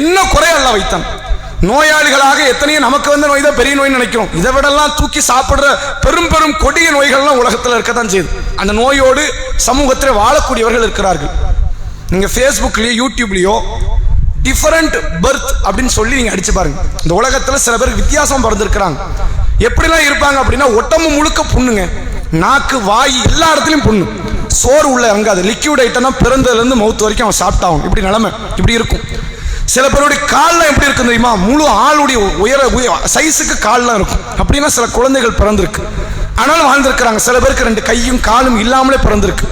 என்ன குறை அல்லாஹ் வைத்தான்? நோயாளிகளாக எத்தனையோ நமக்கு நோய் தான் பெரிய நோய் நினைக்கிறோம். இதை விடலாம் தூக்கி சாப்பிடுற பெரும் பெரும் கொடிய நோய்கள்லாம் உலகத்தில் இருக்கத்தான் செய்யுது. அந்த நோயோடு சமூகத்தில் வாழக்கூடியவர்கள் இருக்கிறார்கள். நீங்க ஃபேஸ்புக்லயோ யூடியூப்லயோ டிஃபரண்ட் பர்த் அப்படின்னு சொல்லி நீங்க அடிச்சு பாருங்க. இந்த உலகத்துல சில பேர் வித்தியாசம் பிறந்திருக்கிறாங்க. எப்படிலாம் இருப்பாங்க அப்படின்னா, ஒட்டம்பு முழுக்க புண்ணுங்க, நாக்கு, வாய் எல்லா இடத்துலயும் புண்ணு, சோறு உள்ள இறங்காது, லிக்விட் ஐட்டம் தான் பிறந்ததுல இருந்து மவுத் வரைக்கும் அவன் சாப்பிட்டாகும். இப்படி நிலைமை இப்படி இருக்கும். சில பேருடைய கால்லாம் எப்படி இருக்கும் தெரியுமா? முழு ஆளுடைய உயர சைஸுக்கு கால்லாம் இருக்கும். அப்படின்னா சில குழந்தைகள் பிறந்திருக்கு, ஆனாலும் வாழ்ந்திருக்கிறாங்க. சில பேருக்கு 2 கையும் காலும் இல்லாமலே பிறந்திருக்கு.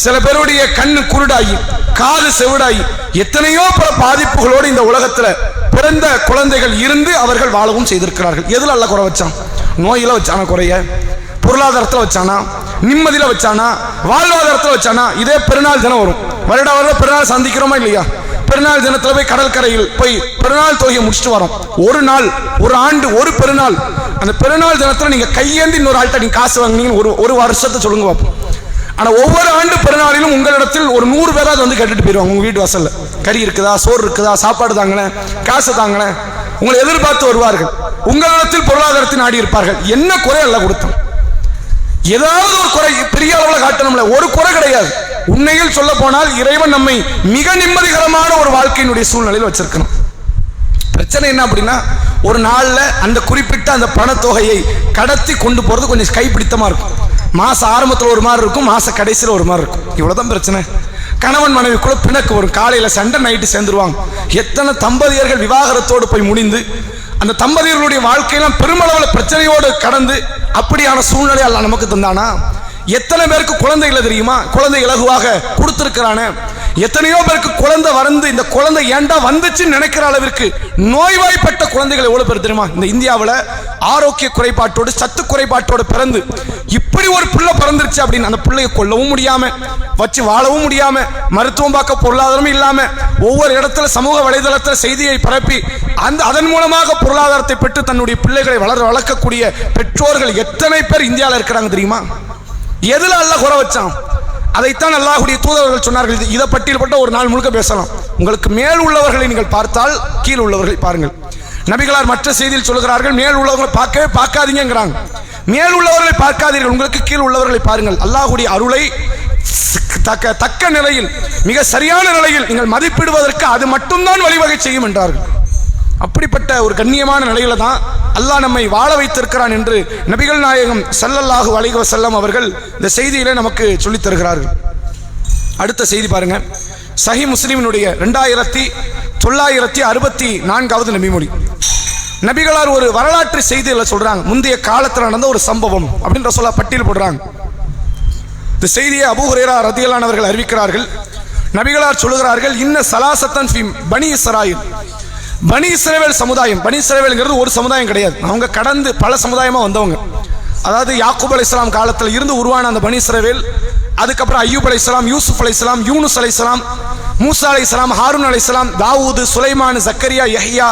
சில பேருடைய கண்ணு குருடாகி, காது செவிடாகி, எத்தனையோ பல பாதிப்புகளோடு இந்த உலகத்துல பிறந்த குழந்தைகள் இருந்து அவர்கள் வாழவும் செய்திருக்கிறார்கள். எதுல அல்லாஹ் குறை வச்சான்? நோயில வச்சானா குறைய? பொருளாதாரத்தில் வச்சானா? நிம்மதியில வச்சானா? வாழ்வாதாரத்தில் வச்சானா? இதே பெருநாள் தினம் வரும், வருட வருடம் பெருநாள் சந்திக்கிறோமா இல்லையா? பெருநாள் தினத்துல போய் கடற்கரையில் போய் பெருநாள் தொகையை முடிச்சுட்டு வரோம். ஒரு நாள், ஒரு ஆண்டு, ஒரு பெருநாள், அந்த பெருநாள் தினத்தில் நீங்க கையேந்தி இன்னொரு ஆள்கிட்ட நீங்க காசு வாங்கினீங்கன்னு ஒரு வருஷத்தை சொல்லுங்க பார்ப்போம். ஆனா ஒவ்வொரு ஆண்டு பெருநாளிலும் உங்களிடத்தில் ஒரு 100 பேராவது வந்து கேட்டுட்டு போயிருவாங்க, உங்க வீட்டு வாசல்ல கறி இருக்குதா, சோறு இருக்குதா, சாப்பாடு தாங்களேன், காசு தாங்களேன், உங்களை எதிர்பார்த்து வருவார்கள். உங்களிடத்தில் பொருளாதாரத்தை நாடி இருப்பார்கள். என்ன குறை எல்லாம் கொடுத்தோம், ஏதாவது ஒரு குறை பெரிய அளவில் காட்டணும்ல, ஒரு குறை கிடையாது. உண்மையில் சொல்ல போனால் இறைவன் நம்மை மிக நிம்மதிகரமான ஒரு வாழ்க்கையினுடைய சூழ்நிலையில் வச்சிருக்கணும். பிரச்சனை என்ன அப்படின்னா, ஒரு நாள்ல அந்த குறிப்பிட்ட அந்த பணத்தொகையை கடத்தி கொண்டு போறது கொஞ்சம் கைப்பிடித்தமா இருக்கும். மாச ஆரம்பத்தில் ஒரு மாதிரி இருக்கும், மாச கடைசியில் ஒரு மாதிரி இருக்கும். இவ்வளவுதான் பிரச்சனை. கணவன் மனைவிக்குள்ள பிணக்கு வரும், காலையில சண்டை, நைட்டு சேர்ந்துருவாங்க. எத்தனை தம்பதியர்கள் விவாகரத்தோடு போய் முடிந்து அந்த தம்பதியர்களுடைய வாழ்க்கையெல்லாம் பெருமளவில் பிரச்சனையோடு கடந்து அப்படியான சூழ்நிலை அல்ல நமக்கு தந்தானா? எத்தனை பேருக்கு குழந்தை இல்லை தெரியுமா? குழந்தை இலகுவாக கொடுத்திருக்கிறானே. எத்தனையோ பேருக்கு குழந்தை வந்து இந்த குழந்தை ஏண்டா வந்துச்சுன்னு நினைக்கிற அளவிற்கு நோய்வாய்ப்பட்ட குழந்தைகள் எவ்வளவு பேர் தெரியுமா? இந்த இந்தியாவில் ஆரோக்கிய குறைபாட்டோடு சத்து குறைபாட்டோடு பிறந்து இப்படி ஒரு பிள்ளை பிறந்துருச்சு அப்படின்னு அந்த பிள்ளையை கொல்லவும் முடியாம, வச்சு வாழவும் முடியாம, மருத்துவம் பார்க்க பொருளாதாரமும் இல்லாம, ஒவ்வொரு இடத்துல சமூக வலைதளத்தில் செய்தியை பரப்பி அதன் மூலமாக பொருளாதாரத்தை பெற்று தன்னுடைய பிள்ளைகளை வளர்க்கக்கூடிய பெற்றோர்கள் எத்தனை பேர் இந்தியாவில் இருக்கிறாங்க தெரியுமா? எதுல அல்லாஹ் குறை வச்சான்? அதைத்தான் அல்லாஹ்வுடைய தூதர்கள் சொன்னார்கள். இதை பட்டியல்பட்ட ஒரு நாள் முழுக்க பேசலாம். உங்களுக்கு மேல் உள்ளவர்களை நீங்கள் பார்த்தால் கீழ் உள்ளவர்களை பாருங்கள். நபிகளார் மற்ற செய்தியில் சொல்கிறார்கள், மேல் உள்ளவர்களை பார்க்கவே பார்க்காதீங்கிறாங்க. மேல் உள்ளவர்களை பார்க்காதீர்கள், உங்களுக்கு கீழ் உள்ளவர்களை பாருங்கள். அல்லாஹ்வுடைய அருளை தக்க நிலையில், மிக சரியான நிலையில் நீங்கள் மதிப்பிடுவதற்கு அது மட்டும்தான் வழிவகை செய்யும் என்றார்கள். அப்படிப்பட்ட ஒரு கண்ணியமான நிலையில தான் அல்லாஹ் நம்மை வாழ வைத்திருக்கிறான் என்று நபிகள் நாயகம் ஸல்லல்லாஹு அலைஹி வஸல்லம் அவர்கள் இந்த செய்தியிலே நமக்கு சொல்லித் தருகிறார்கள். அடுத்த செய்தி பாருங்க, சஹீஹ் முஸ்லிமினுடைய 2964வது நபிமொழி. நபிகளார் ஒரு வரலாற்று செய்தியில சொல்றாங்க, முந்தைய காலத்தில் நடந்த ஒரு சம்பவம் அப்படின்ற சொல்ல பட்டியல் போடுறாங்க. இந்த செய்தியை அபூ ஹுரைரா ரலியல்லாஹு அன்ஹு அவர்கள் அறிவிக்கிறார்கள். நபிகளார் சொல்லுகிறார்கள், இன்ன சலாசத்தன் ஃபி பனி இஸ்ராயில், பனி இஸ்ரவேல் சமுதாயம். பனி இஸ்ரவேல்ங்கிறது ஒரு சமுதாயம் கிடையாது, அவங்க கடந்து பல சமுதாயமா வந்தவங்க. அதாவது யாக்கூப் அலைஹிஸ்ஸலாம் காலத்தில் இருந்து உருவான அந்த பனி இஸ்ரவேல், அதுக்கப்புறம் ஐயூப் அலைஹிஸ்ஸலாம், யூசுப் அலைஹிஸ்ஸலாம், யூனுஸ் அலைஹிஸ்ஸலாம், மூசா அலைஹிஸ்ஸலாம், ஹாரூன் அலைஹிஸ்ஸலாம், தாவூது, சுலைமான், ஜக்கரியா, யஹ்யா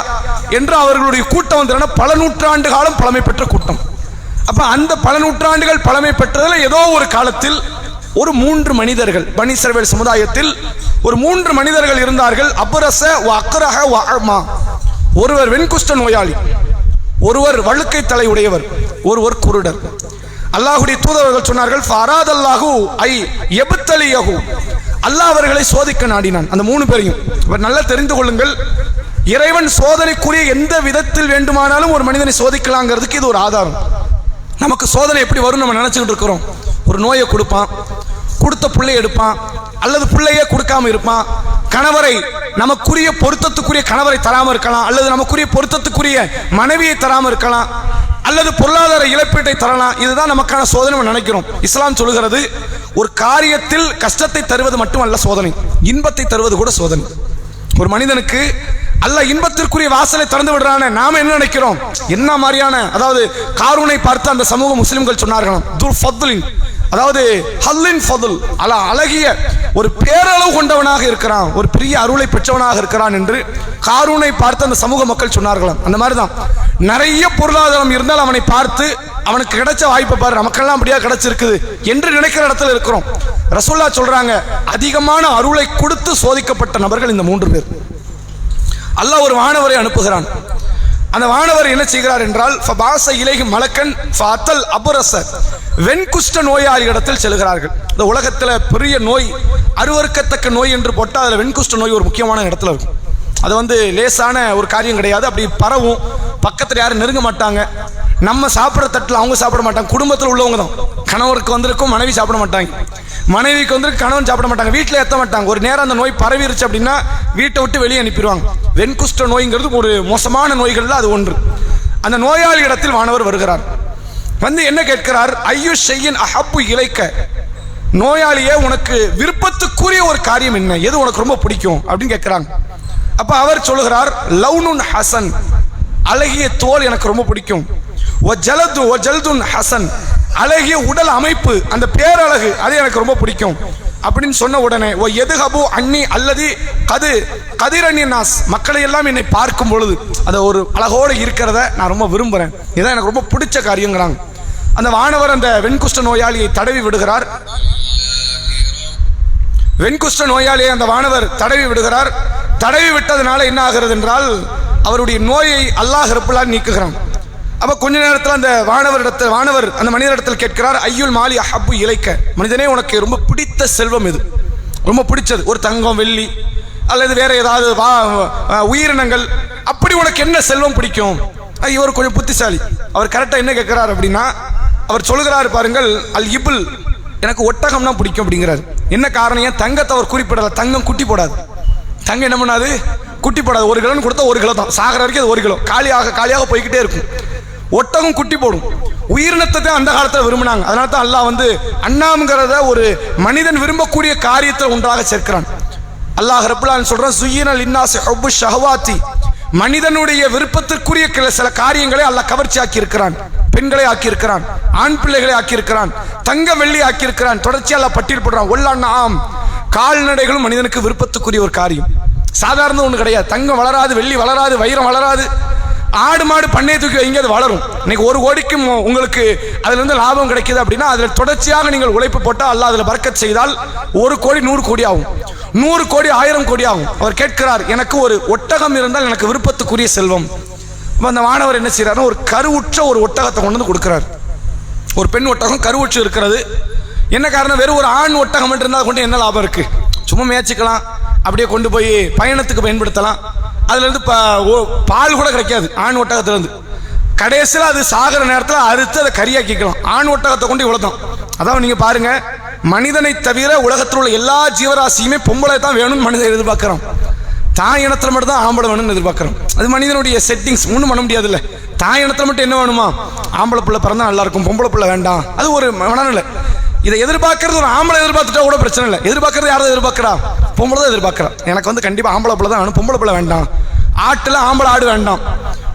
என்று அவர்களுடைய கூட்டம் வந்து பல நூற்றாண்டு காலம் பழமை பெற்ற கூட்டம். அப்ப அந்த பல நூற்றாண்டுகள் பழமை பெற்றதில் ஏதோ ஒரு காலத்தில் ஒரு 3 மனிதர்கள், பனி இஸ்ரவேல் சமுதாயத்தில் ஒரு 3 மனிதர்கள் இருந்தார்கள். அப்ரஸ வ அக்ரஹ வ அமா, ஒருவர் வெண்குஷ்ட நோயாளி, ஒருவர் வழுக்கை தலை உடையவர், ஒருவர் குருடர். அல்லாஹ்வுடைய தூதர்கள் சொன்னார்கள், ஃபராதல்லாஹு ஐ யப்தலியஹு, அல்லாஹ் அவர்களை சோதிக்க நாடினான். அந்த 3 பேரையும் நல்லா தெரிந்து கொள்ளுங்கள். இறைவன் சோதனைக்குரிய எந்த விதத்தில் வேண்டுமானாலும் ஒரு மனிதனை சோதிக்கலாங்கிறதுக்கு இது ஒரு ஆதாரம். நமக்கு சோதனை எப்படி வரும் நம்ம நினைச்சுக்கிட்டு இருக்கிறோம். ஒரு நோயை கொடுப்பான், கொடுத்த பிள்ளையை எடுப்பான், அல்லது பிள்ளையே கொடுக்காம இருப்பான், கணவரை நமக்குரிய பொருத்தத்துக்குரிய கணவரை தராம இருக்கலாம், அல்லது நமக்குரிய பொருத்தத்துக்குரிய மனைவியை தராம இருக்கலாம், அல்லது பொருளாதார இழப்பீட்டை தரலாம். இதுதான் நமக்கான சோதனை நினைக்கிறோம். இஸ்லாம் சொல்லுகிறது, ஒரு காரியத்தில் கஷ்டத்தை தருவது மட்டுமல்ல சோதனை, இன்பத்தை தருவது கூட சோதனை. ஒரு மனிதனுக்கு அல்லாஹ் இன்பத்திற்குரிய வாசலை திறந்து விடுறானே, நாம என்ன நினைக்கிறோம்? என்ன மாதிரியான, அதாவது காரூனை பார்த்து அந்த சமூக முஸ்லிம்கள் சொன்னார்களாம், துல் ஃபத்லின், அதாவது ஹல்லின் ஃபதுல், அழகிய ஒரு பேரளவு கொண்டவனாக இருக்கிறான், ஒரு பெரிய அருளை பெற்றவனாக இருக்கிறான் என்று காரூனை பார்த்து அந்த சமூக மக்கள் சொன்னார்களாம். அந்த மாதிரிதான் நிறைய பொருளாதாரம் இருந்தால் அவனை பார்த்து அவனுக்கு கிடைச்ச வாய்ப்பை பாரு, நமக்கெல்லாம் அப்படியா கிடைச்சிருக்குது என்று நினைக்கிற இடத்துல இருக்கிறோம். ரசூலுல்லாஹ் சொல்றாங்க, அதிகமான அருளை கொடுத்து சோதிக்கப்பட்ட நபர்கள் இந்த 3 பேர். அல்லாஹ் ஒரு வானவரை அனுப்புகிறான். அந்த வானவர் என்ன செய்கிறார் என்றால், ஃபபாஸ இலைஹி மலக்கன் ஃபஅத்தல் அப்ரஸ, வெண்குஷ்ட நோயாளி இடத்தில் செல்கிறார்கள். இந்த உலகத்தில் பெரிய நோய், அருவருக்கத்தக்க நோய் என்று போட்டால் அதில் வெண்குஷ்ட நோய் ஒரு முக்கியமான இடத்துல இருக்கும். அது வந்து லேசான ஒரு காரியம் கிடையாது, அப்படி பரவும், பக்கத்தில் யாரும் நெருங்க மாட்டாங்க. நம்ம சாப்பிட்ற தட்டில் அவங்க சாப்பிட மாட்டாங்க, குடும்பத்தில் உள்ளவங்க தான். கணவருக்கு வந்திருக்கும் மனைவி சாப்பிட மாட்டாங்க, மனைவிக்கு வந்து கணவன் சாப்பிட மாட்டாங்க, வீட்டில் ஏற்ற மாட்டாங்க. ஒரு நேரம் அந்த நோய் பரவிருச்சு அப்படின்னா வீட்டை விட்டு வெளியே அனுப்பிடுவாங்க. வெண்குஷ்ட நோய்ங்கிறது ஒரு மோசமான நோய்கள்ல அது ஒன்று. அந்த நோயாளி இடத்தில் வானவர் வருகிறார். வந்து என்ன கேட்கிறார்? ஐயு ஷையின் அஹப்பு இலைக்க, நோயாளியே உனக்கு விருப்பத்துக்குரிய ஒரு காரியம் என்ன, எது உனக்கு ரொம்ப பிடிக்கும் அப்படின்னு கேட்கிறாங்க. அப்ப அவர் சொல்லுகிறார், லவுனுன் ஹசன், அழகிய தோல் எனக்கு ரொம்ப பிடிக்கும். ஜல்துன் ஹசன், அழகிய உடல் அமைப்பு, அந்த பேரழகு அது எனக்கு ரொம்ப பிடிக்கும். அப்படின்னு சொன்ன உடனே ஓ எதுஹபு அன்னி அல்லது கதிரணி நாஸ், மக்களை எல்லாம் என்னை பார்க்கும் பொழுது அதை ஒரு அழகோடு இருக்கிறத நான் ரொம்ப விரும்புகிறேன், இதான் எனக்கு ரொம்ப பிடிச்ச காரியங்கிறாங்க. அந்த வானவர் அந்த வெண்குஷ்ட நோயாளியை தடவி விடுகிறார். வெண்குஷ்ட நோயாளியை அந்த வானவர் தடவி விடுகிறார். தடவி விட்டதுனால என்ன ஆகிறது என்றால் அவருடைய நோயை அல்லாஹ் ரப்புல் ஆலமீன் நீக்குகிறான். அப்ப கொஞ்ச நேரத்தில் அந்த வானவர் அந்த மனிதரிடத்தில் கேட்கிறார், ஐயுல் மாலி அஹப்பு இலைக்க, மனிதனே உனக்கு ரொம்ப பிடித்த செல்வம் எது, ரொம்ப பிடிச்சது, ஒரு தங்கம் வெள்ளி அல்லது வேற ஏதாவது உயிரினங்கள், அப்படி உனக்கு என்ன செல்வம் பிடிக்கும்? இவர் கொஞ்சம் புத்திசாலி, அவர் கரெக்டா என்ன கேட்கிறார் அப்படின்னா அவர் சொல்லுகிறார் பாருங்கள், அல் இபுல், எனக்கு ஒட்டகம்னா பிடிக்கும் அப்படிங்கிறார். என்ன காரணம்? ஏன் தங்கத்தை அவர் குறிப்பிடல, தங்கம் குட்டி போடாது, தங்கம் என்ன பண்ணாது, குட்டி போடாது. 1 கிலோன்னு கொடுத்தா 1 கிலோ தான், சாகிற வரைக்கும் அது 1 கிலோ, காலியாக போய்கிட்டே இருக்கும். ஒட்டகம் குட்டி போடும். உயிரினத்தை தான் அந்த காலத்தில் விரும்பினாங்க. அதனால தான் அல்லாஹ் வந்து அண்ணாம்ங்கிறத ஒரு மனிதன் விரும்பக்கூடிய காரியத்தை ஒன்றாக சேர்க்கிறான். அல்லாஹ் ரப்புல் ஆலமீன் சொல்றான், சுய்யின லின்னாஸி ஹுப்பு ஷஹவாத்தி, மனிதனுடைய விருப்பத்திற்குரிய சில காரியங்களை அல்லாஹ் கவர்ச்சி ஆக்கி இருக்கிறான். பெண்களை ஆக்கியிருக்கிறான், ஆண் பிள்ளைகளை ஆக்கியிருக்கிறான், தங்க வெள்ளி ஆக்கியிருக்கிறான். தொடர்ச்சியாக அல்லாஹ் பட்டியல் போடுறான். ஒல்லான் ஆம், கால்நடைகளும் மனிதனுக்கு விருப்பத்துக்குரிய ஒரு காரியம், சாதாரண ஒன்று கிடையாது. தங்கம் வளராது, வெள்ளி வளராது, வைரம் வளராது. ஆடு மாடு பண்ணையை தூக்கி வைங்க, அது வளரும். இன்னைக்கு 1 கோடிக்கும் உங்களுக்கு அதுல இருந்து லாபம் கிடைக்குது அப்படின்னா அதுல தொடர்ச்சியாக நீங்கள் உழைப்பு போட்டால் அல்லாஹ் அதுல பரக்கத் செய்தால் 1 கோடி 100 கோடி ஆகும், 100 கோடி 1000 கோடி ஆகும். அவர் கேட்கிறார், எனக்கு ஒரு ஒட்டகம் இருந்தால் எனக்கு விருப்பத்துக்குரிய செல்வம். அந்த மாணவர் என்ன செய்யறாரு, ஒரு கருவுற்ற ஒரு ஒட்டகத்தை கொண்டு வந்து கொடுக்கிறார். ஒரு பெண் ஒட்டகம் கருவுற்று இருக்கிறது. என்ன காரணம்? வெறும் ஒரு ஆண் ஒட்டகம் இருந்தால் கொண்டு என்ன லாபம் இருக்கு? சும்மா மேய்ச்சிக்கலாம், அப்படியே கொண்டு போய் பயணத்துக்கு பயன்படுத்தலாம். அதுல இருந்து பால் கூட கிடைக்காது ஆண் ஒட்டகத்துல இருந்து. கடைசியில் அது சாகிற நேரத்தில் அறுத்து அதை கறியாக்கிக்கலாம். ஆண் ஒட்டகத்தை கொண்டு இவ்வளவுதான். அதாவது நீங்க பாருங்க, மனிதனை தவிர உலகத்தில் உள்ள எல்லா ஜீவராசியுமே பொம்பளை தான் வேணும்னு மனிதன் எதிர்பார்க்கிறோம். தாய் இனத்துல மட்டும் தான் ஆம்பளை வேணும்னு எதிர்பார்க்கிறோம். அது மனிதனுடைய செட்டிங்ஸ், ஒன்றும் பண்ண முடியாது. இல்லை, தாய் இனத்துல மட்டும் என்ன வேணுமா, ஆம்பளை பிள்ளை பிறந்தா நல்லா இருக்கும், பொம்பளை பிள்ளை வேண்டாம், அது ஒரு மனநிலை. இதை எதிர்பார்க்கறது ஒரு ஆம்பளை எதிர்பார்த்துட்டா கூட பிரச்சனை இல்லை. எதிர்பார்க்கறது யாரும் எதிர்பார்க்கிறா? பொம்பளை தான் எதிர்பார்க்கிறா. எனக்கு வந்து கண்டிப்பா ஆம்பளை பிள்ளை தான் வேணும், பொம்பளை பிள்ளை வேண்டாம். ஆட்டுல ஆம்பளை ஆடு வேண்டாம்,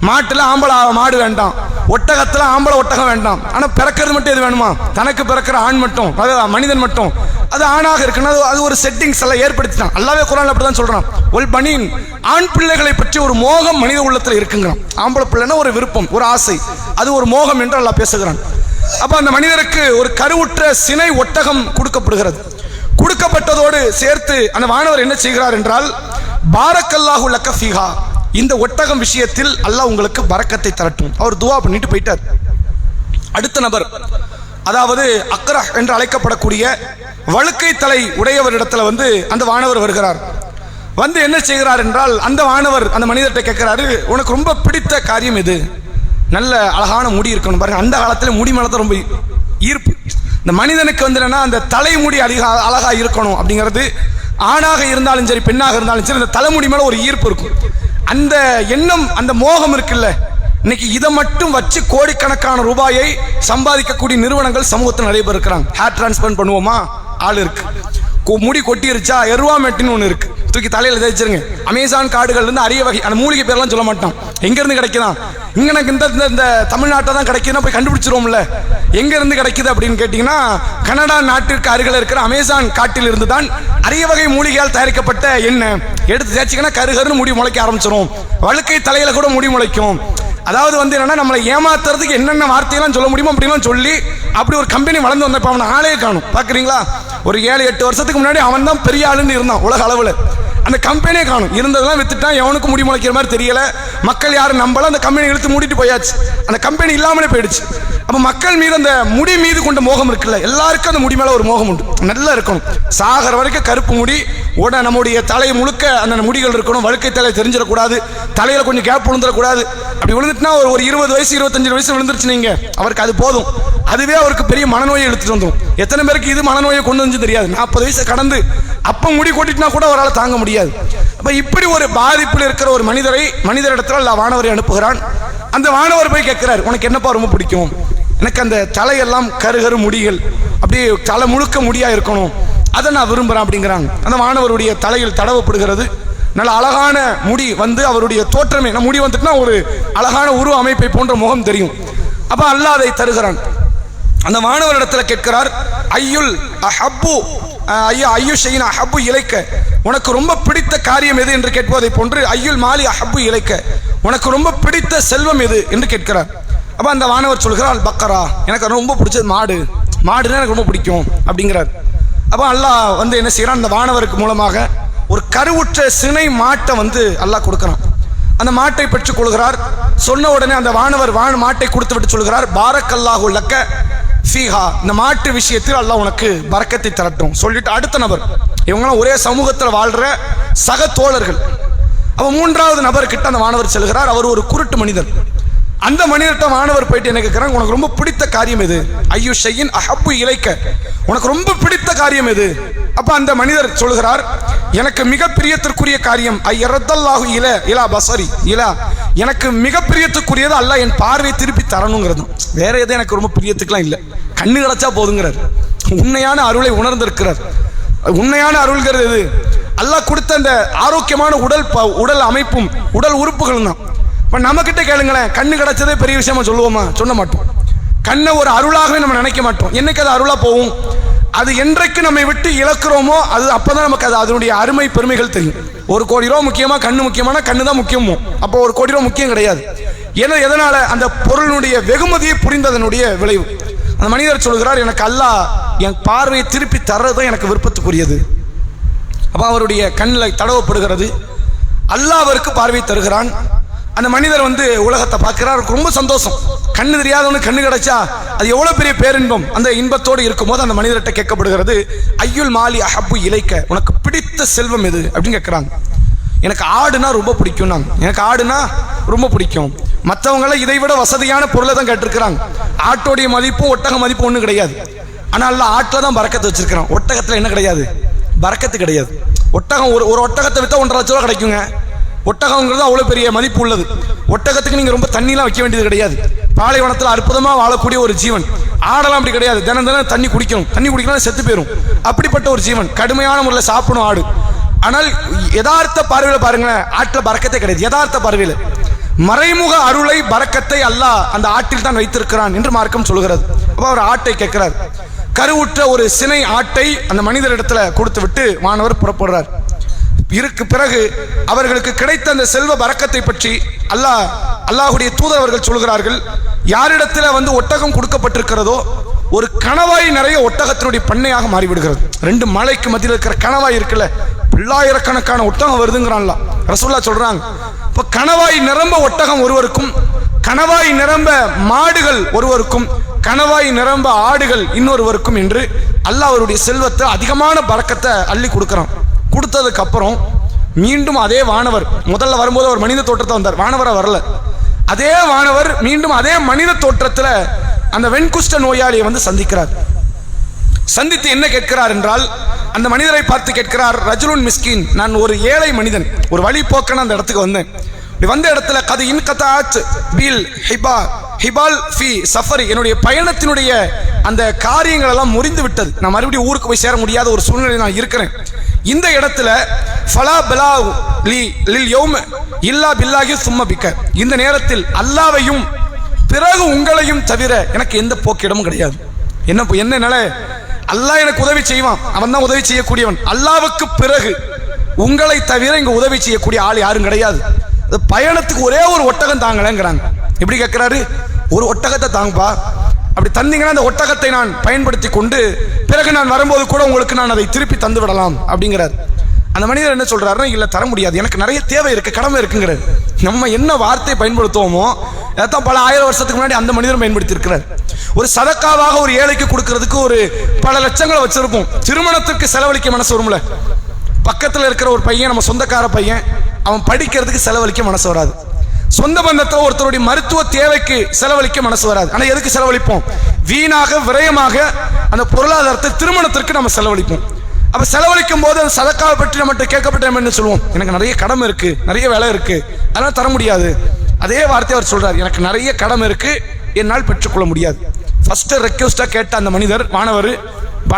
மாட்டுல ஆம்பளை மாடு வேண்டாம், ஒட்டகத்துல ஆம்பளை ஒட்டகம் வேண்டாம். ஆனா பிறக்கிறது மட்டும் எது வேணுமா? தனக்கு பிறக்கிற ஆண் மட்டும், அதாவது மனிதன் மட்டும் அது ஆணாக இருக்குன்னா அது ஒரு செட்டிங்ஸ் எல்லாம் ஏற்படுத்திட்டான். அல்லாஹ்வே குர்ஆன்ல அப்படிதான் சொல்றான், ஒல் பனீன், ஆண் பிள்ளைகளை பற்றி ஒரு மோகம் மனித உள்ளத்துல இருக்குங்கிறான். ஆம்பளை பிள்ளைன்னா ஒரு விருப்பம், ஒரு ஆசை, அது ஒரு மோகம் என்று அல்லாஹ் பேசுகிறான். அப்ப அந்த மனிதருக்கு ஒரு கருவுற்ற சினை ஒட்டகம் கொடுக்கப்படுகிறது. கொடுக்கப்பட்டதோடு சேர்த்து அந்த வானவர் என்ன செய்கிறார் என்றால், பாரக்கல்லாஹு லக்க ஃபீஹா, இந்த ஒட்டகம் விஷயத்தில் அல்லாஹ் உங்களுக்கு பரக்கத்தை தரட்டும். அவர் துவா பண்ணிட்டு போயிட்டார். அடுத்த நபர், அதாவது அக்ரா என்று அழைக்கப்படக்கூடிய வழுக்கை தலை உடையவரிடத்துல வந்து அந்த வானவர் வருகிறார். வந்து என்ன செய்கிறார் என்றால், அந்த வானவர் அந்த மனிதர்கிட்ட கேட்கிறாரு, உனக்கு ரொம்ப பிடித்த காரியம் எது? நல்ல அழகான முடி இருக்கணும் பாருங்க. அந்த காலத்துல முடி மேல தான் ரொம்ப ஈர்ப்பு. இந்த மனிதனுக்கு வந்து என்னன்னா அந்த தலைமுடி அழகா இருக்கணும் அப்படிங்கிறது, ஆணாக இருந்தாலும் சரி பெண்ணாக இருந்தாலும் சரி, அந்த தலைமுடி மேல ஒரு ஈர்ப்பு இருக்கும். அந்த எண்ணம், அந்த மோகம் இருக்குல்ல, இன்னைக்கு இதை மட்டும் வச்சு கோடிக்கணக்கான ரூபாயை சம்பாதிக்கக்கூடிய நிறுவனங்கள் சமூகத்தில் நிறைய பேர் இருக்கிறாங்க. ஹேர் டிரான்ஸ்பிளான்ட் பண்ணுவோமா, ஆள் இருக்கு. முடி கொட்டிருச்சா, எருவாமெட்டின்னு ஒன்று இருக்கு, தூக்கி தலையில் தேய்ச்சிருங்க. அமேசான் காடுகள் இருந்து அரிய வகை அந்த மூலிகை பேர்லாம் சொல்ல மாட்டோம், எங்க இருந்து கிடைக்குதான், இங்க எனக்கு இந்த தமிழ்நாட்டை தான் கிடைக்குதுன்னா போய் கண்டுபிடிச்சிருவோம்ல. எங்க இருந்து கிடைக்குது அப்படின்னு கேட்டீங்கன்னா, கனடா நாட்டிற்கு அருகில் இருக்கிற அமேசான் காட்டில் இருந்து தான் அரிய வகை மூலிகையால் தயாரிக்கப்பட்ட எண்ணெய் எடுத்து தேய்ச்சிங்கன்னா கருகருன்னு முடி முளைக்க ஆரம்பிச்சிடும். வழுக்கை தலையில கூட முடி முளைக்கும். அதாவது வந்து என்னன்னா, நம்மளை ஏமாத்துறதுக்கு என்னென்ன வார்த்தையெல்லாம் சொல்ல முடியுமோ அப்படிலாம் சொல்லி அப்படி ஒரு கம்பெனி வளர்ந்து வந்தப்ப அவனை ஆளே காணும். பாக்குறீங்களா, ஒரு 7-8 வருஷத்துக்கு முன்னாடி அவன் தான் பெரிய ஆளுன்னு இருந்தான் உலக அளவில். அந்த கம்பெனியே காணும். இருந்ததெல்லாம் வித்துட்டான், எவனுக்கு முடி முளைக்கிற மாதிரி தெரியல, மக்கள் யாரும் நம்பல, அந்த கம்பெனி இழுத்து மூடிட்டு போயாச்சு, அந்த கம்பெனி இல்லாமலே போயிடுச்சு. அப்ப மக்கள் மீது அந்த முடி மீது கொண்ட மோகம் இருக்குல்ல, எல்லாருக்கும் அந்த முடி மேல ஒரு மோகம் உண்டு. நல்லா இருக்கணும், சாகர வரைக்கும் கருப்பு முடி, உடனே நம்முடைய தலை முழுக்க அந்த முடிகள் இருக்கணும், வழுக்கை தலை தெரிஞ்சிடக்கூடாது, தலையில கொஞ்சம் கேப் விழுந்துடக்கூடாது. அப்படி விழுந்துட்டுனா ஒரு 20 வயசு 25 வயசு விழுந்துருச்சு நீங்க, அவருக்கு அது போதும், அதுவே அவருக்கு பெரிய மனநோயை எடுத்துட்டு வந்துடும். எத்தனை பேருக்கு இது மனநோயை கொண்டு வந்து தெரியாது. 40 வயசு கடந்து அப்ப முடி கொட்டிட்டுனா கூட அவரால் தாங்க முடியாது. அப்ப இப்படி ஒரு பாதிப்பில் இருக்கிற ஒரு மனிதரிடத்துல அல்லாஹ் வானவரை அனுப்புகிறான். அந்த வானவர் போய் கேட்கிறார், உனக்கு என்னப்பா ரொம்ப பிடிக்கும்? எனக்கு அந்த தலையெல்லாம் கருகரு முடிகள், அப்படியே தலை முழுக்க முடியா இருக்கணும், அதை நான் விரும்புறேன் அப்படிங்கிறாங்க. அந்த வானவருடைய தலையில் தடவப்படுகிறது. நல்ல அழகான முடி வந்து அவருடைய தோற்றமே, முடி வந்துட்டுனா ஒரு அழகான உருவ அமைப்பை போன்ற முகம் தெரியும். அப்ப அல்லாஹ் அதை தருகிறான். அந்த மாணவரிடத்துல கேட்கிறார், ஐயுல் அஹப்பு ஐயு ஷையின் அஹப்பு இலைக்க, உனக்கு ரொம்ப பிடித்த காரியம் எது என்று கேட்பதை போன்று ஐயுல் மாலி அஹப்பு இலைக்க, உனக்கு ரொம்ப பிடித்த செல்வம் எது என்று கேட்கிறார். அப்ப அந்த வானவர் சொல்கிறார் அல் பக்கரா, எனக்கு ரொம்ப பிடிச்சது மாடுன்னா எனக்கு ரொம்ப பிடிக்கும் அப்படிங்கிறார். அப்போ அல்லாஹ் வந்து என்ன செய்யறான், அந்த வானவருக்கு மூலமாக ஒரு கருவுற்ற சினை மாட்டை வந்து அல்லாஹ் கொடுக்கிறான். அந்த மாட்டை பெற்றுக் கொள்கிறார். சொன்ன உடனே அந்த வானவர் மாட்டை கொடுத்து விட்டு சொல்கிறார், பாரக்கல்லாஹு லக்க ஃபீஹா, இந்த மாட்டு விஷயத்தில் அல்லாஹ் உனக்கு பரக்கத்தை தரட்டும் சொல்லிட்டு அடுத்த நபர், இவங்களாம் ஒரே சமூகத்தில் வாழ்ற சக தோழர்கள். அப்ப மூன்றாவது நபர்கிட்ட அந்த வானவர் செல்கிறார். அவர் ஒரு குருட்டு மனிதர். அந்த மனிதர்கிட்ட வானவர் போயிட்டு என்ன கேட்கிறாங்க, உனக்கு ரொம்ப பிடித்த காரியம் எது? ஐயு ஷையின் அஹப்பு இலைக்க, உனக்கு ரொம்ப பிடித்த காரியம் எது? அப்ப அந்த மனிதர் சொல்கிறார், எனக்கு மிக பிரியத்திற்குரிய காரியம் ஐயரத்தல்லாஹு இலா பசரி இலா, எனக்கு மிக பிரியத்துக்குரியது அல்லாஹ் என் பார்வை திருப்பி தரணுங்கிறது. வேற எதுவும் எனக்கு ரொம்ப பிரியத்துக்குலாம் இல்லை, கண்ணு கிடைச்சா போதுங்கிறார். உண்மையான அருளை உணர்ந்திருக்கிறார். உண்மையான அருள்கிறது எது? அல்லாஹ் கொடுத்த அந்த ஆரோக்கியமான உடல் அமைப்பும் உடல் உறுப்புகளும் தான். இப்போ நம்ம கிட்ட கேளுங்களேன், கண்ணு கிடைச்சதே பெரிய விஷயமா சொல்லுவோமா? சொல்ல மாட்டோம். கண்ணை ஒரு அருளாகவே நம்ம நினைக்க மாட்டோம். என்னைக்கு அது அருளா போகும்? அது என்றைக்கு நம்மை விட்டு இழக்கிறோமோ அது அப்பதான் நமக்கு அதனுடைய அருமை பெருமைகள் தெரியும். 1 கோடி ரூபா முக்கியமா, கண்ணு முக்கியமான? கண்ணு தான் முக்கியமோ. அப்போ 1 கோடி ரூபா முக்கியம் கிடையாது. எதனால? அந்த பொருளினுடைய வெகுமதியை புரிந்ததனுடைய விளைவு. அந்த மனிதர் சொல்கிறார், எனக்கு அல்லாஹ் என் பார்வையை திருப்பி தர்றதும் எனக்கு விருப்பத்துக்குரியது. அப்போ அவருடைய கண்ணில் தடவப்படுகிறது. அல்லாஹ் அவருக்கு பார்வை தருகிறான். அந்த மனிதர் வந்து உலகத்தை பார்க்கிறார், ரொம்ப சந்தோஷம். கண்ணு தெரியாதவனுக்கு கண்ணு கிடைச்சா அது எவ்வளவு பெரிய பேரின்பம். அந்த இன்பத்தோடு இருக்கும்போது அந்த மனிதர்கிட்ட கேட்கப்படுகிறது, ஐயுல் மாலி அஹப்பு இலைக்க, உனக்கு பிடித்த செல்வம் எது அப்படின்னு கேட்கிறாங்க. எனக்கு ஆடுனா ரொம்ப பிடிக்கும். எனக்கு ஆடுனா ரொம்ப பிடிக்கும். மற்றவங்கள இதை விட வசதியான பொருளை தான் கேட்டிருக்கிறாங்க. ஆட்டோடைய மதிப்பும் ஒட்டக மதிப்பும் ஒன்றும் கிடையாது. ஆனால் ஆட்டில் தான் பறக்கத்தை வச்சிருக்கிறான். ஒட்டகத்தில் என்ன கிடையாது? பறக்கத்து கிடையாது. ஒட்டகம் ஒரு ஒட்டகத்தை விற்றா 1.5 லட்ச ரூபா கிடைக்குங்க. ஒட்டகங்கிறது அவ்வளோ பெரிய மதிப்பு உள்ளது. ஒட்டகத்துக்கு நீங்கள் ரொம்ப தண்ணிலாம் வைக்க வேண்டியது கிடையாது. பாலைவனத்தில் அற்புதமாக வாழக்கூடிய ஒரு ஜீவன். ஆடெல்லாம் அப்படி கிடையாது. தினம் தண்ணி குடிக்கலாம் செத்து போயிடும். அப்படிப்பட்ட ஒரு ஜீவன். கடுமையான முறையில் சாப்பிடும் ஆடு. ஆனால் யதார்த்த பார்வையில் பாருங்க, ஆட்டில் பறக்கத்தே கிடையாது. யதார்த்த பார்வையில் மறைமுக அருளை பறக்கத்தை அல்லாஹ் அந்த ஆட்டில் தான் வைத்திருக்கிறான் என்று மார்க்கம் சொல்கிறது. அப்போ அவர் ஆட்டை கேட்கிறார். கருவுற்ற ஒரு சினை ஆட்டை அந்த மனிதரிடத்துல கொடுத்து விட்டு வானவர் புறப்படுறார். பிறகு அவர்களுக்கு கிடைத்த அந்த செல்வ பரக்கத்தை பற்றி அல்லாஹுடைய தூதர் அவர்கள் சொல்கிறார்கள், யாரிடத்துல வந்து ஒட்டகம் கொடுக்கப்பட்டிருக்கிறதோ ஒரு கணவாய் நிறைய ஒட்டகத்தினுடைய பண்ணையாக மாறிவிடுகிறது. 2 மலைக்கு மத்தியில் இருக்கிற கணவாய் இருக்குல்ல, பல்லாயிரக்கணக்கான ஒட்டகம் வருதுங்கிறான்ல ரசூலுல்லாஹ் சொல்றாங்க. இப்ப கணவாய் நிரம்ப ஒட்டகம் ஒருவருக்கும், கணவாய் நிரம்ப மாடுகள் ஒருவருக்கும், கணவாய் நிரம்ப ஆடுகள் இன்னொருவருக்கும் என்று அல்லாஹ் அவருடைய செல்வத்தை அதிகமான பரக்கத்தை அள்ளி கொடுக்கிறான். கொடுத்ததுக்கு அப்புறம் மீண்டும் அதே வானவர், முதல்ல வரும்போது அவர் மனித தோற்றத்தை வந்தார், வானவரை வரல. அதே வானவர் மீண்டும் அதே மனித தோற்றத்தில் அந்த வெண்குஷ்ட நோயாளியை வந்து சந்திக்கிறார். சந்தித்து என்ன கேட்கிறார் என்றால், அந்த மனிதரை பார்த்து கேட்கிறார், ரஜுலுன் மிஸ்கின், நான் ஒரு ஏழை மனிதன், ஒரு வழிபோக்கன அந்த இடத்துக்கு வந்தேன். வந்த இடத்துல கது இன்கதாத் பில் ஹிபால் ஃபி சஃபரி, என்னுடைய பயணத்தினுடைய அந்த காரியங்கள் எல்லாம் முறிந்து விட்டது. நான் மறுபடியும் ஊருக்கு போய் சேர முடியாத ஒரு சூழ்நிலை நான் இருக்கிறேன். இந்த இடத்துல ஃபலா பலா லில் யௌம் இல்லா பில்லாஹி சும்ம பிக்க, இந்த நேரத்தில் அல்லாஹ்வையும் பிறகு உங்களையும் தவிர எனக்கு எந்த போக்கிடமும் கிடையாது. என்ன நிலை? அல்லாஹ் எனக்கு உதவி செய்வான், அவன் தான் உதவி செய்யக்கூடியவன். அல்லாஹ்வுக்கு பிறகு உங்களை தவிர இங்க உதவி செய்யக்கூடிய ஆள் யாரும் கிடையாது. பயணத்துக்கு ஒரே ஒரு ஒட்டகம் தாங்களேங்கிறாங்க. எப்படி கேட்கிறாரு? ஒரு ஒட்டகத்தை தாங்கப்பா, அப்படி தந்தீங்கன்னா அந்த ஒட்டகத்தை நான் பயன்படுத்தி கொண்டு பிறகு நான் வரும்போது கூட உங்களுக்கு நான் அதை திருப்பி தந்து விடலாம் அப்படிங்கிறார். அந்த மனிதர் என்ன சொல்றாருன்னா, இல்ல தர முடியாது, எனக்கு நிறைய தேவை இருக்கு, கடமை இருக்குங்கிறார். நம்ம என்ன வார்த்தை பயன்படுத்துவோமோ அதான் பல 1000 வருஷத்துக்கு முன்னாடி அந்த மனிதர் பயன்படுத்தி இருக்கிறார். ஒரு சதக்காவாக ஒரு ஏழைக்கு கொடுக்கறதுக்கு ஒரு பல லட்சங்களை வச்சிருப்போம். திருமணத்திற்கு செலவழிக்க மனசு வரும்ல. பக்கத்தில் இருக்கிற ஒரு பையன், நம்ம சொந்தக்கார பையன், அவன் படிக்கிறதுக்கு செலவழிக்க மனசு வராது. சொந்த பந்தத்தில் ஒருத்தருடைய மருத்துவ தேவைக்கு செலவழிக்க மனசு வராது. ஆனா எதுக்கு செலவழிப்போம்? வீணாக விரயமாக அந்த பொருளாதாரத்தை திருமணத்திற்கு நம்ம செலவழிப்போம். அப்ப செலவழிக்கும் போது அந்த சதக்காவை பற்றி நம்மகிட்ட கேட்கப்பட்ட நம்ம என்ன சொல்லுவோம்? எனக்கு நிறைய கடமை இருக்கு, நிறைய வேலை இருக்கு, அதெல்லாம் தர முடியாது. அதே வார்த்தை அவர் சொல்றார், எனக்கு நிறைய கடமை இருக்கு, என்னால் பெற்றுக்கொள்ள முடியாது. ஃபர்ஸ்ட் ரெக்வெஸ்டா கேட்ட அந்த மனிதர் வானவர்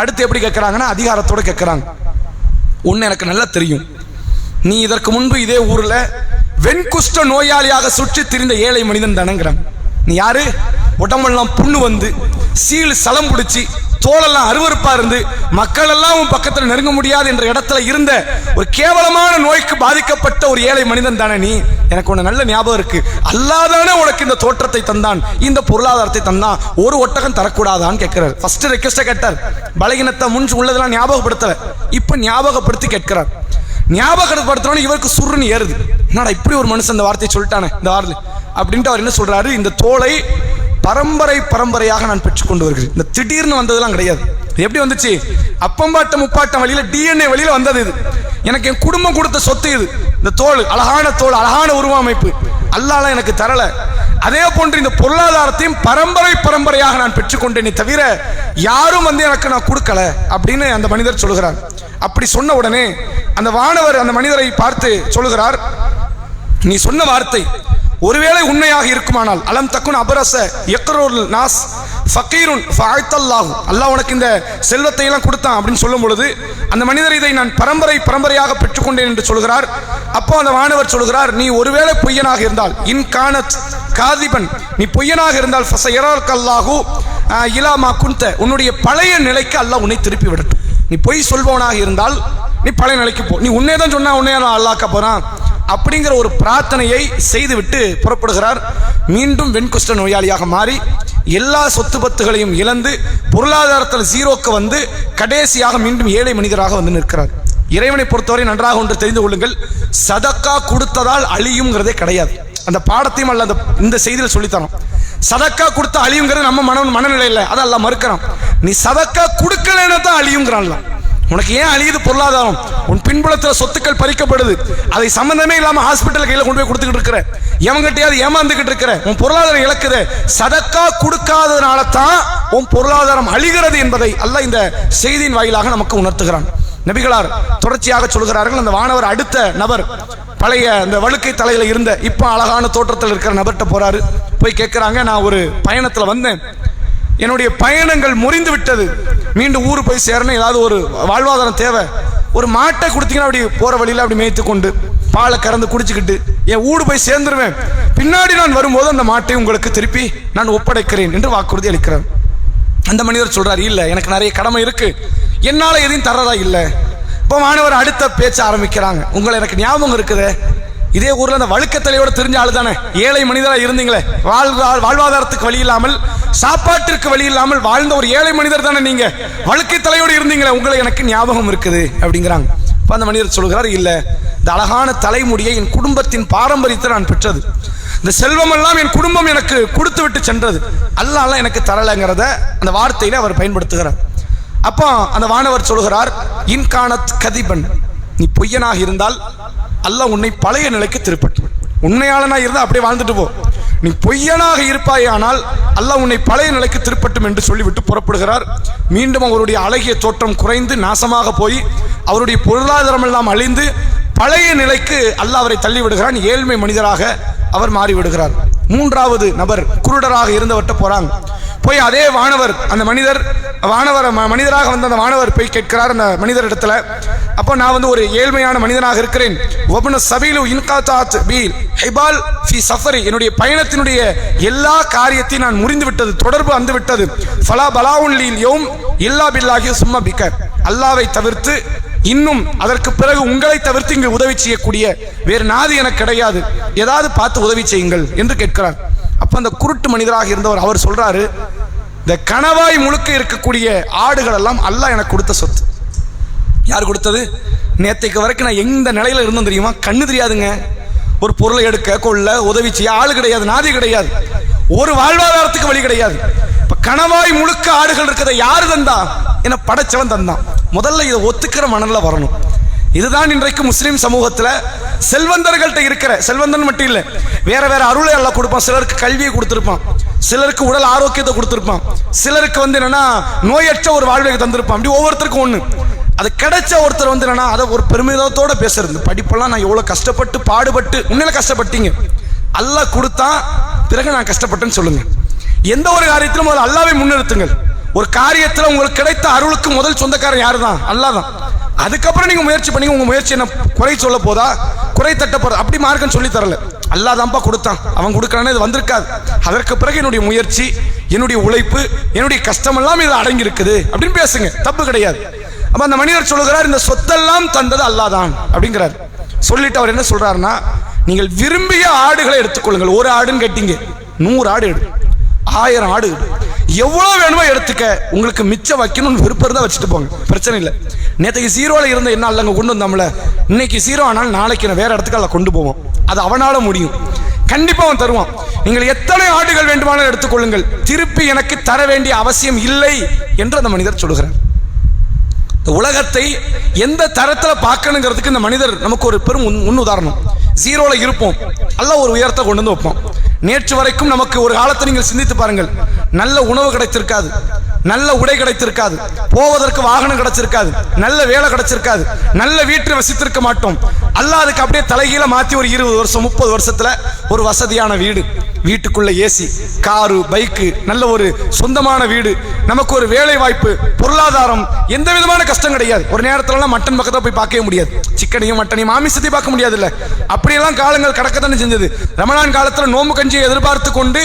அடுத்து எப்படி கேட்கிறாங்கன்னா, அதிகாரத்தோட கேட்கிறாங்க. ஒன்னு எனக்கு நல்லா தெரியும், நீ இதற்கு முன்பு இதே ஊர்ல வெண்குஷ்ட நோயாளியாக சுற்றி திரிந்த ஏழை மனிதன் தானங்கிறாங்க. நீ யாரு? உடம்பெல்லாம் புண்ணு வந்து சீல் சலம் பிடிச்சி தோலெல்லாம் அருவருப்பா இருந்து மக்கள் எல்லாம் உன் பக்கத்தில் நெருங்க முடியாது என்ற இடத்துல இருந்த ஒரு கேவலமான நோய்க்கு பாதிக்கப்பட்ட ஒரு ஏழை மனிதன் தானே நீ. எனக்கு ஒண்ணு நல்ல ஞாபகம் இருக்கு, அல்லாஹ் தானே உனக்கு இந்த தோற்றத்தை தந்தான், இந்த பொருளாதாரத்தை தந்தான், ஒரு ஒட்டகம் தரக்கூடாதான்னு கேட்கிறார். ஃபர்ஸ்ட் ரெக்வெஸ்ட கேட்டார். பலகீனத்தை முன் உள்ளதெல்லாம் ஞாபகப்படுத்தல, இப்ப ஞாபகப்படுத்தி கேட்கிறார். ஞாபகப்படுத்தணும் இவருக்கு சுருன்னு ஏறுது. என்னடா இப்படி ஒரு மனுஷன் இந்த வார்த்தையை சொல்லிட்டானே இந்த வார்த்தை அப்படின்ட்டு அவர் என்ன சொல்றாரு, இந்த தோலை பரம்பரை பரம்பரையாக நான் பெற்றுக்கொண்டு வருகிறேன். இந்த திடீர்னு வந்ததெல்லாம் கிடையாது. எப்படி வந்துச்சு? அப்பம்பாட்டம் முப்பாட்டம் வழியில டிஎன்ஏ வழியில வந்தது. இது எனக்கு என் குடும்பம் கொடுத்த சொத்து. இது இந்த தோல், அழகான தோல், அழகான உருவமைப்பு அல்லாஹ் எனக்கு தரல. அதே போன்று இந்த பொருளாதாரத்தையும் பரம்பரை பரம்பரையாக நான் பெற்றுக்கொண்டேனே தவிர யாரும் வந்து எனக்கு நான் கொடுக்கல அப்படின்னு அந்த மனிதர் சொல்லுகிறார். அப்படி சொன்ன உடனே அந்த வானவர் அந்த மனிதரை பார்த்து சொல்லுகிறார், நீ சொன்ன வார்த்தை ஒருவேளை உண்மையாக இருக்குமானால், அலம் தக்குன் அபரச யக்ருல் நாஸ் ஃபகீருன் ஃபஅத்தல்லாஹு, அல்லாஹ் உனக்கு இந்த செல்வத்தை எல்லாம் கொடுத்தான் அப்படின்னு சொல்லும் பொழுது அந்த மனிதர் இதை நான் பரம்பரை பரம்பரையாக பெற்றுக்கொண்டேன் என்று சொல்கிறார். அப்போ அந்த வானவர் சொல்கிறார், நீ ஒருவேளை பொய்யனாக இருந்தால், இன் கானத் காதிபன், நீ பொய்யனாக இருந்தால் ஃபஸயரக்கல்லாஹு இலா மா குன்த, உன்னுடைய பழைய நிலைக்கு அல்லாஹ் உன்னை திருப்பி விடட்டும். நீ பொய் சொல்பவனாக இருந்தால் நீ பழைய நிலைக்கு போ, நீ உன்னே தான் சொன்னா உன்னே அல்லாஹ்க்க போறான் அப்படிங்கிற ஒரு பிரார்த்தனையை செய்துவிட்டு புறப்படுகிறார். மீண்டும் வெண்குஷ்ட நோயாளியாக மாறி எல்லா சொத்து பத்துகளையும் இழந்து பொருளாதாரத்தில் ஜீரோக்கு வந்து கடைசியாக மீண்டும் ஏழை மனிதராக வந்து நிற்கிறார். இறைவனை பொறுத்தவரை நன்றாக ஒன்று தெரிந்து கொள்ளுங்கள், சதக்கா கொடுத்ததால் அழியுங்கிறதே கிடையாது. அந்த பாடத்தையும் அல்ல இந்த செய்தியில் சொல்லித்தரோம். சதக்கா கொடுத்த அழியுங்கிறது நம்ம மனநிலை இல்லை, அதை எல்லாம் மறுக்கிறான். நீ சதக்கா கொடுக்கலன்னு தான் அழியுங்கிறான்ல. உனக்கு ஏன் அழியுது பொருளாதாரம்? உன் பின்புலத்தில் சொத்துக்கள் பறிக்கப்படுது, அதை சம்பந்தமே இல்லாம ஹாஸ்பிட்டல் கையில கொண்டு போய் கொடுத்துக்கிட்டு இருக்கிற, எவங்கிட்டையாவது ஏமாந்துகிட்டு இருக்கிற, உன் பொருளாதாரம் இழக்குது. சதக்கா கொடுக்காததுனால தான் உன் பொருளாதாரம் அழிகிறது என்பதை அல்லாஹ் இந்த செய்தியின் வாயிலாக நமக்கு உணர்த்துகிறான். நபிகளார் தொடர்ச்சியாக சொல்கிறார்கள். அந்த வானவர் அடுத்த நபர் பழைய அந்த வழுக்கை தலையில இருந்த இப்ப அழகான தோற்றத்தில் இருக்கிற நபர்கிட்ட போறாரு. போய் கேட்கிறாங்க, நான் ஒரு பயணத்துல வந்தேன், என்னுடைய பயணங்கள் முறிந்து விட்டது, மீண்டும் ஊரு போய் சேரணும், ஏதாவது ஒரு வாழ்வாதாரம் தேவை, ஒரு மாட்டை கொடுத்தீங்கன்னா அப்படி போற வழியில அப்படி மேய்த்து கொண்டு பாலை கறந்து குடிச்சுக்கிட்டு என் ஊடு போய் சேர்ந்துருவேன், பின்னாடி நான் வரும்போது அந்த மாட்டை உங்களுக்கு திருப்பி நான் ஒப்படைக்கிறேன் என்று வாக்குறுதி அளிக்கிறார். அந்த மனிதர் சொல்றாரு, இல்ல எனக்கு நிறைய கடமை இருக்கு, என்னால எதையும் தரதா இல்ல. இப்போ மாணவர் அடுத்த பேச்ச ஆரம்பிக்கிறாங்க, உங்களை எனக்கு ஞாபகம் இருக்குது, இதே ஊர்ல அந்த வழுக்கத்தலையோட தெரிஞ்ச ஆளு தானே, ஏழை மனிதரா இருந்தீங்களே, வாழ்வாதாரத்துக்கு வழி இல்லாமல் சாப்பாட்டிற்கு வழி இல்லாமல் வாழ்ந்த ஒரு ஏழை மனிதர் தானே நீங்க, வழுக்கை தலையோடு இருந்தீங்களே, உங்களை எனக்கு ஞாபகம் இருக்குது அப்படிங்கிறாங்க. அப்ப அந்த மனிதர் சொல்கிறார், இல்ல இந்த அழகான தலைமுடியை என் குடும்பத்தின் பாரம்பரியத்தை நான் பெற்றது, இந்த செல்வம் எல்லாம் என் குடும்பம் எனக்கு கொடுத்து விட்டு சென்றது, அல்லாஹ் எனக்கு தரலைங்கிறத அந்த வார்த்தையில அவர் பயன்படுத்துகிறார். அப்போ அந்த வானவர் சொல்கிறார், இன்கானத் கதிபன், நீ பொய்யனாக இருந்தால் அல்லாஹ் உன்னை பழைய நிலைக்கு திருப்பட்டு, உண்மையாளனா இருந்தா அப்படியே வாழ்ந்துட்டு போ, நீ பொய்யனாக இருப்பாயானால் அல்லாஹ் உன்னை பழைய நிலைக்கு திருப்பட்டும் என்று சொல்லிவிட்டு புறப்படுகிறார். மீண்டும் அவருடைய அழகிய தோற்றம் குறைந்து நாசமாக போய் அவருடைய பொருளாதாரம் எல்லாம் அழிந்து பழைய நிலைக்கு அல்லாஹ் அவரை தள்ளிவிடுகிறான். ஏழ்மை மனிதராக அவர் மாறிவிடுகிறார். மூன்றாவது நபர் குருடராக இருந்தவர்கிட்ட போறாங்க. போய் அதே வானவர் அந்த மனிதராக வந்த அந்த வானவர் போய் கேட்கிறார் அந்த மனிதர் இடத்துல, அப்போ நான் வந்து ஒரு ஏழ்மையான மனிதனாக இருக்கிறேன், ஒபன சபீலு இன்காத்தாத் பீல் ஹைபால் ஃபி சஃபரி, என்னுடைய பயணத்தினுடைய எல்லா காரியத்தையும் நான் முறிந்து விட்டது, தொடர்பு வந்து விட்டது, ஃபலா பலாவுன் லீல் யௌம் இல்லா பில்லாஹி சும்மா பிக்க, அல்லாஹ்வை தவிர்த்து இன்னும் அதற்கு பிறகு உங்களை தவிர்த்து இங்கு உதவி செய்யக்கூடிய வேறு நாதி எனக்கு கிடையாது, ஏதாவது பார்த்து உதவி செய்யுங்கள் என்று கேட்கிறார். அப்ப அந்த குருட்டு மனிதராக இருந்தவர் அவர் சொல்றாரு, இந்த கணவாய் முழுக்க இருக்கக்கூடிய ஆடுகள் எல்லாம் அல்லாஹ் எனக்கு கொடுத்த சொத்து. யார் கொடுத்தது? நேத்தைக்கு வரைக்கும் நான் எந்த நிலையில இருந்தோம் தெரியுமா, கண்ணு தெரியாதுங்க, ஒரு பொருளை எடுக்க கொள்ள உதவி செய்ய ஆளு கிடையாது, நாதி கிடையாது, ஒரு வாழ்வாதாரத்துக்கு வழி கிடையாது. இப்ப கணவாய் முழுக்க ஆடுகள் இருக்கிறத யாரு தந்தா? என்ன படைச்சவன் தந்தான். முதல்ல இதை ஒத்துக்கிற மனநில வரணும். இதுதான் இன்றைக்கு முஸ்லிம் சமூகத்துல செல்வந்தர்கள்ட்ட இருக்கிற, செல்வந்தன் மட்டும் இல்ல, வேற வேற அருளை எல்லாம் கொடுப்பான். சிலருக்கு கல்வியை கொடுத்திருப்பான், சிலருக்கு உடல் ஆரோக்கியத்தை கொடுத்திருப்பான், சிலருக்கு வந்து என்னன்னா நோயற்ற ஒரு வாழ்வை தந்திருப்பான். அப்படி ஒவ்வொருத்தருக்கும் ஒண்ணு. அது கிடைச்ச ஒருத்தர் வந்து என்னன்னா அதை ஒரு பெருமிதத்தோட பேசுறது, படிப்பெல்லாம் நான் எவ்வளவு கஷ்டப்பட்டு பாடுபட்டு, உண்மையில கஷ்டப்பட்டீங்க, அல்லாஹ் கொடுத்தா பிறகு நான் கஷ்டப்பட்டேன்னு சொல்லுங்க. எந்த ஒரு காரியத்திலும் முதல்ல அல்லாஹ்வை முன்னிறுத்துங்கள். ஒரு காரியத்தில் உங்களுக்கு கிடைத்த அருளுக்கு முதல் சொந்தக்காரன் யாரு தான்? அல்லாஹ் தான். அதுக்கப்புறம் நீங்க முயற்சி பண்ணி உங்க முயற்சி என்ன குறை சொல்ல போதா, குறை தட்ட போறா, அப்படி மார்க்கம் சொல்லி தரல. அல்லாஹ் தான்ப்பா கொடுத்தான், அவன் கொடுக்கறானே இது வந்திருக்காது. அதற்கு பிறகு என்னுடைய முயற்சி என்னுடைய உழைப்பு, என்னுடைய கஷ்டம் எல்லாம் இதில் அடங்கி இருக்குது அப்படின்னு பேசுங்க, தப்பு கிடையாது. அப்ப அந்த மனிதர் சொல்லுகிறார், இந்த சொத்தெல்லாம் தந்தது அல்லாஹ் தான் அப்படிங்கிறார். சொல்லிட்டு அவர் என்ன சொல்றாருன்னா, நீங்கள் விரும்பிய ஆடுகளை எடுத்துக்கொள்ளுங்கள். ஒரு ஆடுன்னு கேட்டீங்க, 100 ஆடு எடு, 1000 ஆடு எடு, எவ்வளவு வேணுமோ எடுத்துக்க. உங்களுக்கு மிச்சம் வைக்கணும்னு விருப்பம் இருந்தா வச்சுட்டு போங்க, பிரச்சனை இல்லை. நேற்றுக்கு ஜீரோல இருந்த என்ன அல்லங்க கொண்டு வந்தோம்ல, இன்னைக்கு ஜீரோ ஆனாலும் நாளைக்கு நான் வேற இடத்துக்கு அல்ல கொண்டு போவோம். அது அவனால முடியும், கண்டிப்பா அவன் தருவான். நீங்கள் எத்தனை ஆடுகள் வேண்டுமானாலும் எடுத்துக்கொள்ளுங்கள், திருப்பி எனக்கு தர வேண்டிய அவசியம் இல்லை என்று அந்த மனிதர் சொல்லுகிறார். இந்த உலகத்தை எந்த தரத்துல பார்க்கணுங்கிறதுக்கு இந்த மனிதர் நமக்கு ஒரு பெரும் முன் உதாரணம். ஜீரோல இருப்போம், அல்லாஹ் ஒரு உயரத்தை கொண்டு வந்து வைப்போம். நேற்று வரைக்கும் நமக்கு ஒரு காலத்தை நீங்கள் சிந்தித்து பாருங்கள், நல்ல உணவு கிடைத்திருக்காது, நல்ல உடை கிடைத்திருக்காது, போவதற்கு வாகனம் கிடைச்சிருக்காது, நல்ல வேலை கிடைச்சிருக்காது, நல்ல வீட்டில் வசித்திருக்க மாட்டோம். அல்லாஹ் அதுக்கு அப்படியே தலைகீழ மாற்றி ஒரு 20 வருஷம் 30 வருஷத்துல ஒரு வசதியான வீடு, வீட்டுக்குள்ள ஏசி, காரு, பைக்கு, நல்ல ஒரு சொந்தமான வீடு, நமக்கு ஒரு வேலை வாய்ப்பு, பொருளாதாரம், எந்த விதமான கஷ்டம் கிடையாது. ஒரு நேரத்துலலாம் மட்டன் பக்கத்தில் போய் பார்க்கவே முடியாது, சிக்கனையும் மட்டனையும் மாமிசத்தையும் பார்க்க முடியாது. இல்லை, அப்படியெல்லாம் காலங்கள் கடக்கத்தானே செஞ்சது. ரமலான் காலத்தில் நோம்பு கஞ்சியை எதிர்பார்த்து கொண்டு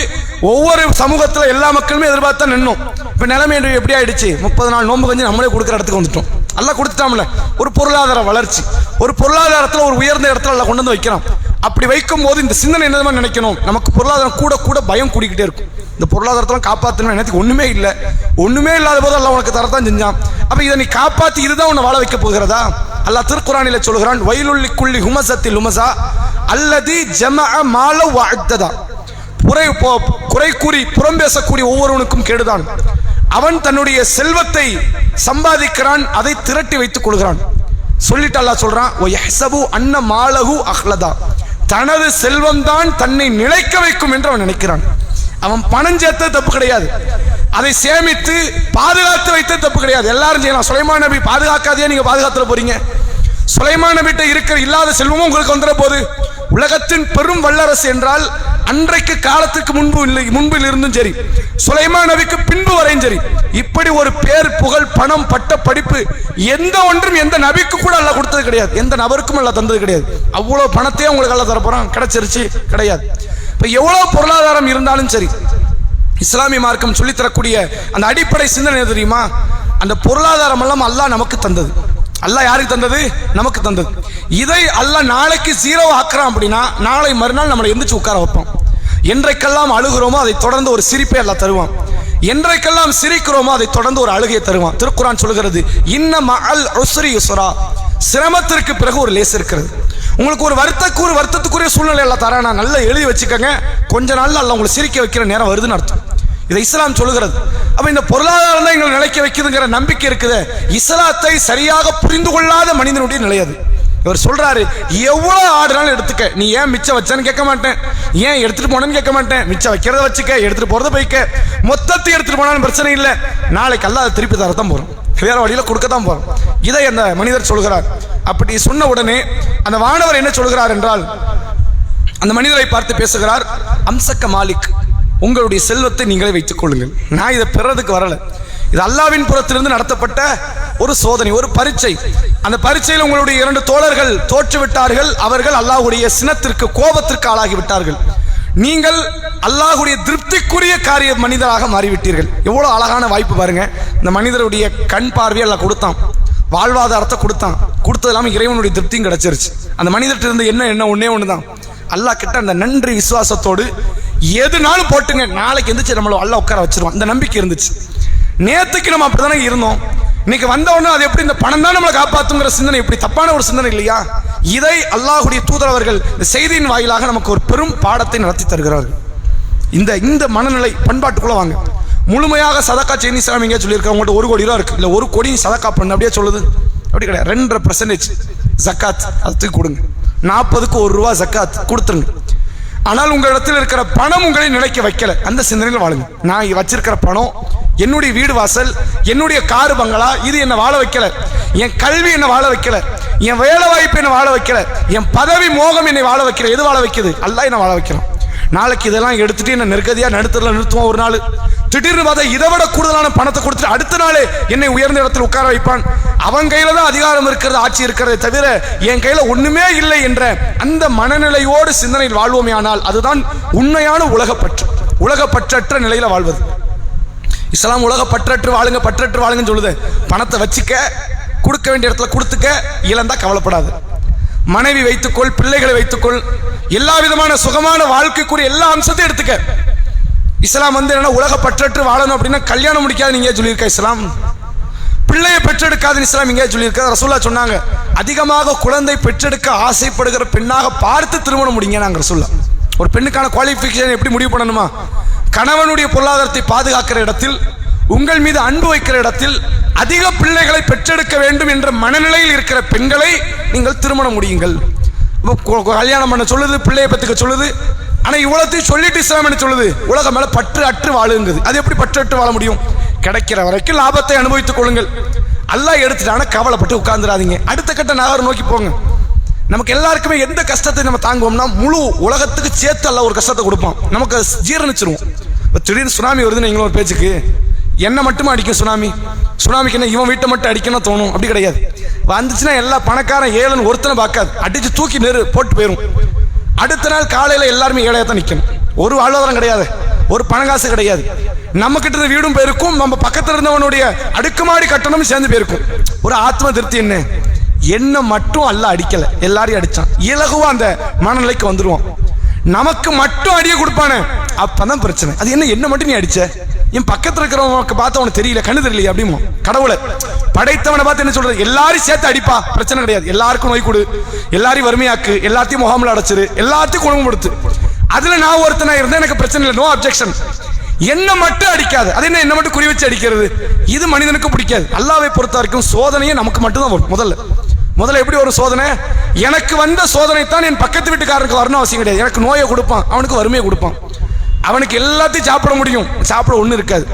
ஒவ்வொரு சமூகத்தில் எல்லா மக்களுமே எதிர்பார்த்து தான் நின்னோம். இப்போ நிலைமை எப்படி ஆயிடுச்சு, 30 நாள் நோம்பு கஞ்சி நம்மளே கொடுக்குற இடத்துக்கு வந்துட்டோம். எல்லாம் கொடுத்துட்டாமல. ஒரு பொருளாதார வளர்ச்சி, ஒரு பொருளாதாரத்தில் ஒரு உயர்ந்த இடத்துல எல்லாம் கொண்டு வந்து வைக்கிறோம். அப்படி வைக்கும் போது இந்த சிந்தனை என்ன நினைக்கணும், நமக்கு பொருளாதாரம் கூட கூட பயம் கூடிக்கிட்டே இருக்கும். இந்த பொருளாதாரத்தெல்லாம் காப்பாற்றணும், எனக்கு ஒண்ணுமே இல்லை, ஒண்ணுமே இல்லாத போது அல்லாஹ் உனக்கு தரத்தான் செஞ்சான். அப்ப இதை நீ காப்பாத்தி இதுதான் உன்னை வாழ வைக்க போகிறதா? அல்லாஹ் திருக்குர்ஆனிலே சொல்கிறான், வயலுல் லிக்குல்லி ஹுமஸத்தில் லுமஸா அல்லதி ஜமஅ மால வஅத்ததா. குறை கூறி புறம் பேசக்கூடிய ஒவ்வொருவனுக்கும் கேடுதான். அவன் தன்னுடைய செல்வத்தை சம்பாதிக்கிறான், அதை திரட்டி வைத்துக் கொள்கிறான். சொல்லிட்டு அல்லாஹ் சொல்றான், வயஹ்சபு அன்ன மாலஹு அஹ்லதா. தனது செல்வம் தான் தன்னை நிலைக்க வைக்கும் என்று அவன் நினைக்கிறான். அவன் பணம் சேர்த்த தப்பு கிடையாது, அதை சேமித்து பாதுகாத்து வைத்த தப்பு கிடையாது. எல்லாரும் செய்யலாம். சுலைமான் நபி பாதுகாக்காதே நீங்க பாதுகாத்துற போறீங்க. சுலைமான் நபிட்ட இருக்கிற இல்லாத செல்வமும் உங்களுக்கு வந்துட போது. உலகத்தின் பெரும் வல்லரசு என்றால் அன்றைக்கு காலத்துக்கு முன்பில் இருந்தும் சரி, சுலைமான் நபிக்கு பின்பு வரையும் சரி, இப்படி ஒரு பேர், புகழ், பணம், பட்ட படிப்பு எந்த ஒன்றும் எந்த நபிக்கு கூட அல்லாஹ் கொடுத்தது கிடையாது, எந்த நபருக்கும் அல்லாஹ் தந்தது கிடையாது. அவ்வளவு பணத்தையே உங்களுக்கு அல்லாஹ் தரப்போறான், கிடைச்சிருச்சு கிடையாது. இப்ப எவ்வளவு பொருளாதாரம் இருந்தாலும் சரி, இஸ்லாமிய மார்க்கம் சொல்லித்தரக்கூடிய அந்த அடிப்படை சிந்தனை தெரியுமா, அந்த பொருளாதாரம் எல்லாம் அல்லாஹ் நமக்கு தந்தது. அல்லாஹ் யாருக்கு தந்தது? நமக்கு தந்தது. இதை அல்லாஹ் நாளைக்கு ஜீரோ ஆக்குறான் அப்படின்னா நாளை மறுநாள் நம்மளை எந்திரிச்சு உட்கார வைப்பான். என்றைக்கெல்லாம் அழுகிறோமோ அதை தொடர்ந்து ஒரு சிரிப்பை அல்லாஹ் தருவான். என்றைக்கெல்லாம் சிரிக்கிறோமோ அதை தொடர்ந்து ஒரு அழுகையை தருவான். திருக்குர்ஆன் சொல்கிறது, இன்ன மஅல் உஸ்ரி யுஸ்ரா. சிரமத்திற்கு பிறகு ஒரு லேஸ் இருக்கிறது. உங்களுக்கு ஒரு வருத்தத்துக்குரிய சூழ்நிலை எல்லாம் தரானா, நல்லா எழுதி வச்சுக்கோங்க, கொஞ்ச நாள்ல அல்லாஹ் உங்களை சிரிக்க வைக்கிற நேரம் வருதுன்னு அர்த்தம். இதை இஸ்லாம் சொல்லுகிறது. அப்ப இந்த பொருளாதாரம் தான் எங்களை நிலைக்க வைக்குதுங்கிற நம்பிக்கை இருக்குது. இஸ்லாத்தை சரியாக புரிந்து கொள்ளாத மனிதனுடைய நிலை அது. இவர் சொல்றாரு, எவ்வளவு ஆடுனாலும் எடுத்துக்க, நீ ஏன் மிச்சம் வச்சேன்னு கேட்க மாட்டேன், ஏன் எடுத்துட்டு போனேன்னு கேட்க மாட்டேன், மிச்சம் வைக்கிறத வச்சுக்க, எடுத்துட்டு போறத போய்க்க, மொத்தத்தை எடுத்துட்டு போனாலும் பிரச்சனை இல்லை, நாளைக்கு அல்லாஹ் திருப்பி தரத்தான் போறோம், வேற வழியில கொடுக்கத்தான் போறோம். இதை அந்த மனிதர் சொல்கிறார். அப்படி சொன்ன உடனே அந்த வானவர் என்ன சொல்கிறார் என்றால், அந்த மனிதரை பார்த்து பேசுகிறார், அம்சக்க மாலிக், உங்களுடைய செல்வத்தை நீங்களே வைத்துக் கொள்ளுங்கள், நான் இதை பெறதுக்கு வரல, இது அல்லாவின் புறத்திலிருந்து நடத்தப்பட்ட ஒரு சோதனை, ஒரு பரீட்சை. அந்த பரீட்சையில் உங்களுடைய 2 தோழர்கள் தோற்றுவிட்டார்கள், அவர்கள் அல்லாஹ்வுடைய சினத்திற்கு, கோபத்திற்கு ஆளாகி விட்டார்கள். நீங்கள் அல்லாஹ்வுடைய திருப்திக்குரிய காரிய மனிதராக மாறிவிட்டீர்கள். எவ்வளவு அழகான வாய்ப்பு பாருங்க. இந்த மனிதருடைய கண் பார்வையை அல்லாஹ் கொடுத்தான், வாழ்வாதாரத்தை கொடுத்தான், கொடுத்தது இல்லாமல் இறைவனுடைய திருப்தியும் கிடைச்சிருச்சு. அந்த மனிதர்கிட்ட இருந்து என்ன ஒன்னே ஒண்ணுதான், அல்லாஹ் கிட்ட அந்த நன்றி விசுவாசத்தோடு எதுனாலும் போட்டுங்க, நாளைக்கு எந்திரிச்சு நம்மள அல்லாஹ் உட்கார வச்சிருவான், இந்த நம்பிக்கை இருந்துச்சு. நேத்துக்கு நம்ம அப்படித்தானே இருந்தோம், இன்னைக்கு வந்த உடனே அது எப்படி இந்த பணம் தான் நம்மளை காப்பாத்துங்கிற சிந்தனை எப்படி தப்பான ஒரு சிந்தனை இல்லையா? இதை அல்லாஹ்வுடைய தூதர் அவர்கள் இந்த செய்தியின் வாயிலாக நமக்கு ஒரு பெரும் பாடத்தை நடத்தி தருகிறார்கள். இந்த மனநிலை பண்பாட்டுக்குள்ள வாங்க. முழுமையாக சதக்கா செய்தி இஸ்லாம் எங்கேயா சொல்லியிருக்காங்க, உங்கள்கிட்ட 1 கோடி ரூபா இருக்கு, இல்லை 1 கோடி சதக்கா பண்ணு அப்படியே சொல்லுது, அப்படி கிடையாது. 2.5% ஜக்காத் அதுக்கு கொடுங்க, 40க்கு 1 ரூபா ஜக்காத் கொடுத்துருங்க. ஆனால் உங்க இடத்துல இருக்கிற பணம் உங்களை நிலைக்க வைக்கல, அந்த சிந்தனையில் வாழுங்க. நான் வச்சிருக்கிற பணம், என்னுடைய வீடு வாசல், என்னுடைய காரு பங்களா, இது என்ன வாழ வைக்கல, என் கல்வி என்ன வாழ வைக்கல, என் வேலை வாய்ப்பு என்ன வாழ வைக்கல, என் பதவி மோகம் என்னை வாழ வைக்கல. எது வாழ வைக்குது? அல்லாஹ் என்ன வாழ வைக்கிறான். நாளைக்கு இதெல்லாம் எடுத்துட்டு என்ன நெருக்கதியா நடுத்தரில் நிறுத்துவான். ஒரு நாள் திடீர்னு பார்த்தா இதை விட கூடுதலான பணத்தை கொடுத்துட்டு அடுத்த நாளே என்னை உயர்ந்த இடத்தில் உட்கார வைப்பான். அவன் கையில தான் அதிகாரம் இருக்கிறது, ஆட்சி இருக்கிறது, தவிர என் கையில ஒண்ணுமே இல்லை என்ற அந்த மனநிலையோடு சிந்தனையில் வாழ்வோமே ஆனால் அதுதான் உண்மையான உலகப்பற்று, உலகப்பற்றற்ற நிலையில வாழ்வது. இஸ்லாம் உலக பற்றற்று வாழுங்க பற்றற்று வாழுங்கன்னு சொல்லுது. பணத்தை வச்சுக்க, கொடுக்க வேண்டிய இடத்துல கொடுத்துக்க, இழந்தா கவலைப்படாது. மனைவி வைத்துக்கொள், பிள்ளைகளை வைத்துக்கொள், எல்லா விதமான சுகமான வாழ்க்கைக்குரிய எல்லா அம்சத்தையும் எடுத்துக்க. இஸ்லாம் என்ன உலக பற்றற்று வாழணும் அப்படின்னா கல்யாணம் முடிக்காது நீங்க சொல்லியிருக்க. இஸ்லாம் பிள்ளையை பெற்றெடுக்காது இஸ்லாம் இங்கே சொல்லியிருக்க. ரசூலுல்லாஹ் சொன்னாங்க, அதிகமாக குழந்தை பெற்றெடுக்க ஆசைப்படுகிற பெண்ணாக பார்த்து திருமணம் முடிங்க. நாங்கள் ரசூலுல்லாஹ் ஒரு பெண்ணுக்கான குவாலிஃபிகேஷன் எப்படி முடிவு பண்ணணுமா? கணவனுடைய பொருளாதாரத்தை பாதுகாக்கிற இடத்தில், உங்கள் மீது அன்பு வைக்கிற இடத்தில், அதிக பிள்ளைகளை பெற்றெடுக்க வேண்டும் என்ற மனநிலையில் இருக்கிற பெண்களை நீங்கள் திருமணம் முடியுங்கள். கல்யாணம் பண்ண சொல்லுது, பிள்ளையை பத்துக்க சொல்லுது. ஆனா இவ்வளத்தையும் சொல்லிட்டு இஸ்லாம் என்ன சொல்லுது? உலகம் மேல பற்று அற்று வாழுங்குது. அது எப்படி பற்று அற்று வாழ முடியும்? கிடைக்கிற வரைக்கும் லாபத்தை அனுபவித்துக் கொள்ளுங்கள். அல்லாஹ் எடுத்துட்டான கவலைப்பட்டு உட்கார்ந்துடாதீங்க. அடுத்த கட்ட நகர் நோக்கி போங்க. நமக்கு எல்லாருக்குமே எந்த கஷ்டத்தை நம்ம தாங்குவோம்னா முழு உலகத்துக்கு சேர்த்து அல்ல ஒரு கஷ்டத்தை கொடுப்பான். நமக்கு ஜீரணிச்சிருவோம். திடீர்னு சுனாமி வருதுன்னு நீங்களும் ஒரு பேச்சுக்கு என்ன மட்டுமா அடிக்கும் சுனாமி? சுனாமிக்கு என்ன இவன் வீட்டை மட்டும் அடிக்கணும் தோணும்? அப்படி கிடையாது. வந்துச்சுன்னா எல்லா பணக்காரன் ஏழன் ஒருத்தனை பார்க்காது, அடிச்சு தூக்கி நெரு போட்டு போயிடும். அடுத்த நாள் காலையில எல்லாருமே ஏழையா தான் நிற்கணும். ஒரு வாழ்வாதாரம் கிடையாது, ஒரு பணங்காசு கிடையாது. நம்ம கிட்ட இருந்த வீடும் போயிருக்கும், நம்ம பக்கத்தில் இருந்தவனுடைய அடுக்குமாடி கட்டணமும் சேர்ந்து போயிருக்கும். ஒரு ஆத்ம திருப்தி என்ன மட்டும் அல்ல அடிக்கல, எல்லாரையும் அடிச்சான். இலகுவா அந்த மனநிலைக்கு வந்துருவோம். நமக்கு மட்டும் அடிய கொடுப்பானே, அப்பதான் பிரச்சனை. அது என்ன மட்டும் நீ அடிச்ச, என் பக்கத்தில் இருக்கிறவங்க பார்த்து அவனுக்கு தெரியல, கண்ணு தெரியலையே அப்படிமோ. கடவுளை படைத்தவனை பார்த்து என்ன சொல்றது? எல்லாரையும் சேர்த்து அடிப்பா, பிரச்சனை கிடையாது. எல்லாருக்கும் நோய் கொடு, எல்லாரையும் வறுமையாக்கு, எல்லாத்தையும் முகாமில் அடைச்சிரு, எல்லாத்தையும் குடும்பப்படுத்து. அதுல நான் ஒருத்தனா இருந்தேன், எனக்கு பிரச்சனை இல்லை, நோ அப்ஜெக்ஷன். என்ன மட்டும் அடிக்காது. அது என்ன மட்டும் குறி வச்சு அடிக்கிறது? இது மனிதனுக்கு பிடிக்காது. அல்லாஹ்வை பொறுத்த வரைக்கும் சோதனையே நமக்கு மட்டும்தான் வரும். முதல்ல எப்படி ஒரு சோதனை? எனக்கு வந்த சோதனை தான் என் பக்கத்து வீட்டுக்காரருக்கு வரணும் அவசியம் கிடையாது. எனக்கு நோயை கொடுப்பான், அவனுக்கு வறுமையை கொடுப்பான். அவனுக்கு எல்லாத்தையும் சாப்பிட முடியும், சாப்பிட ஒண்ணு இருக்காது.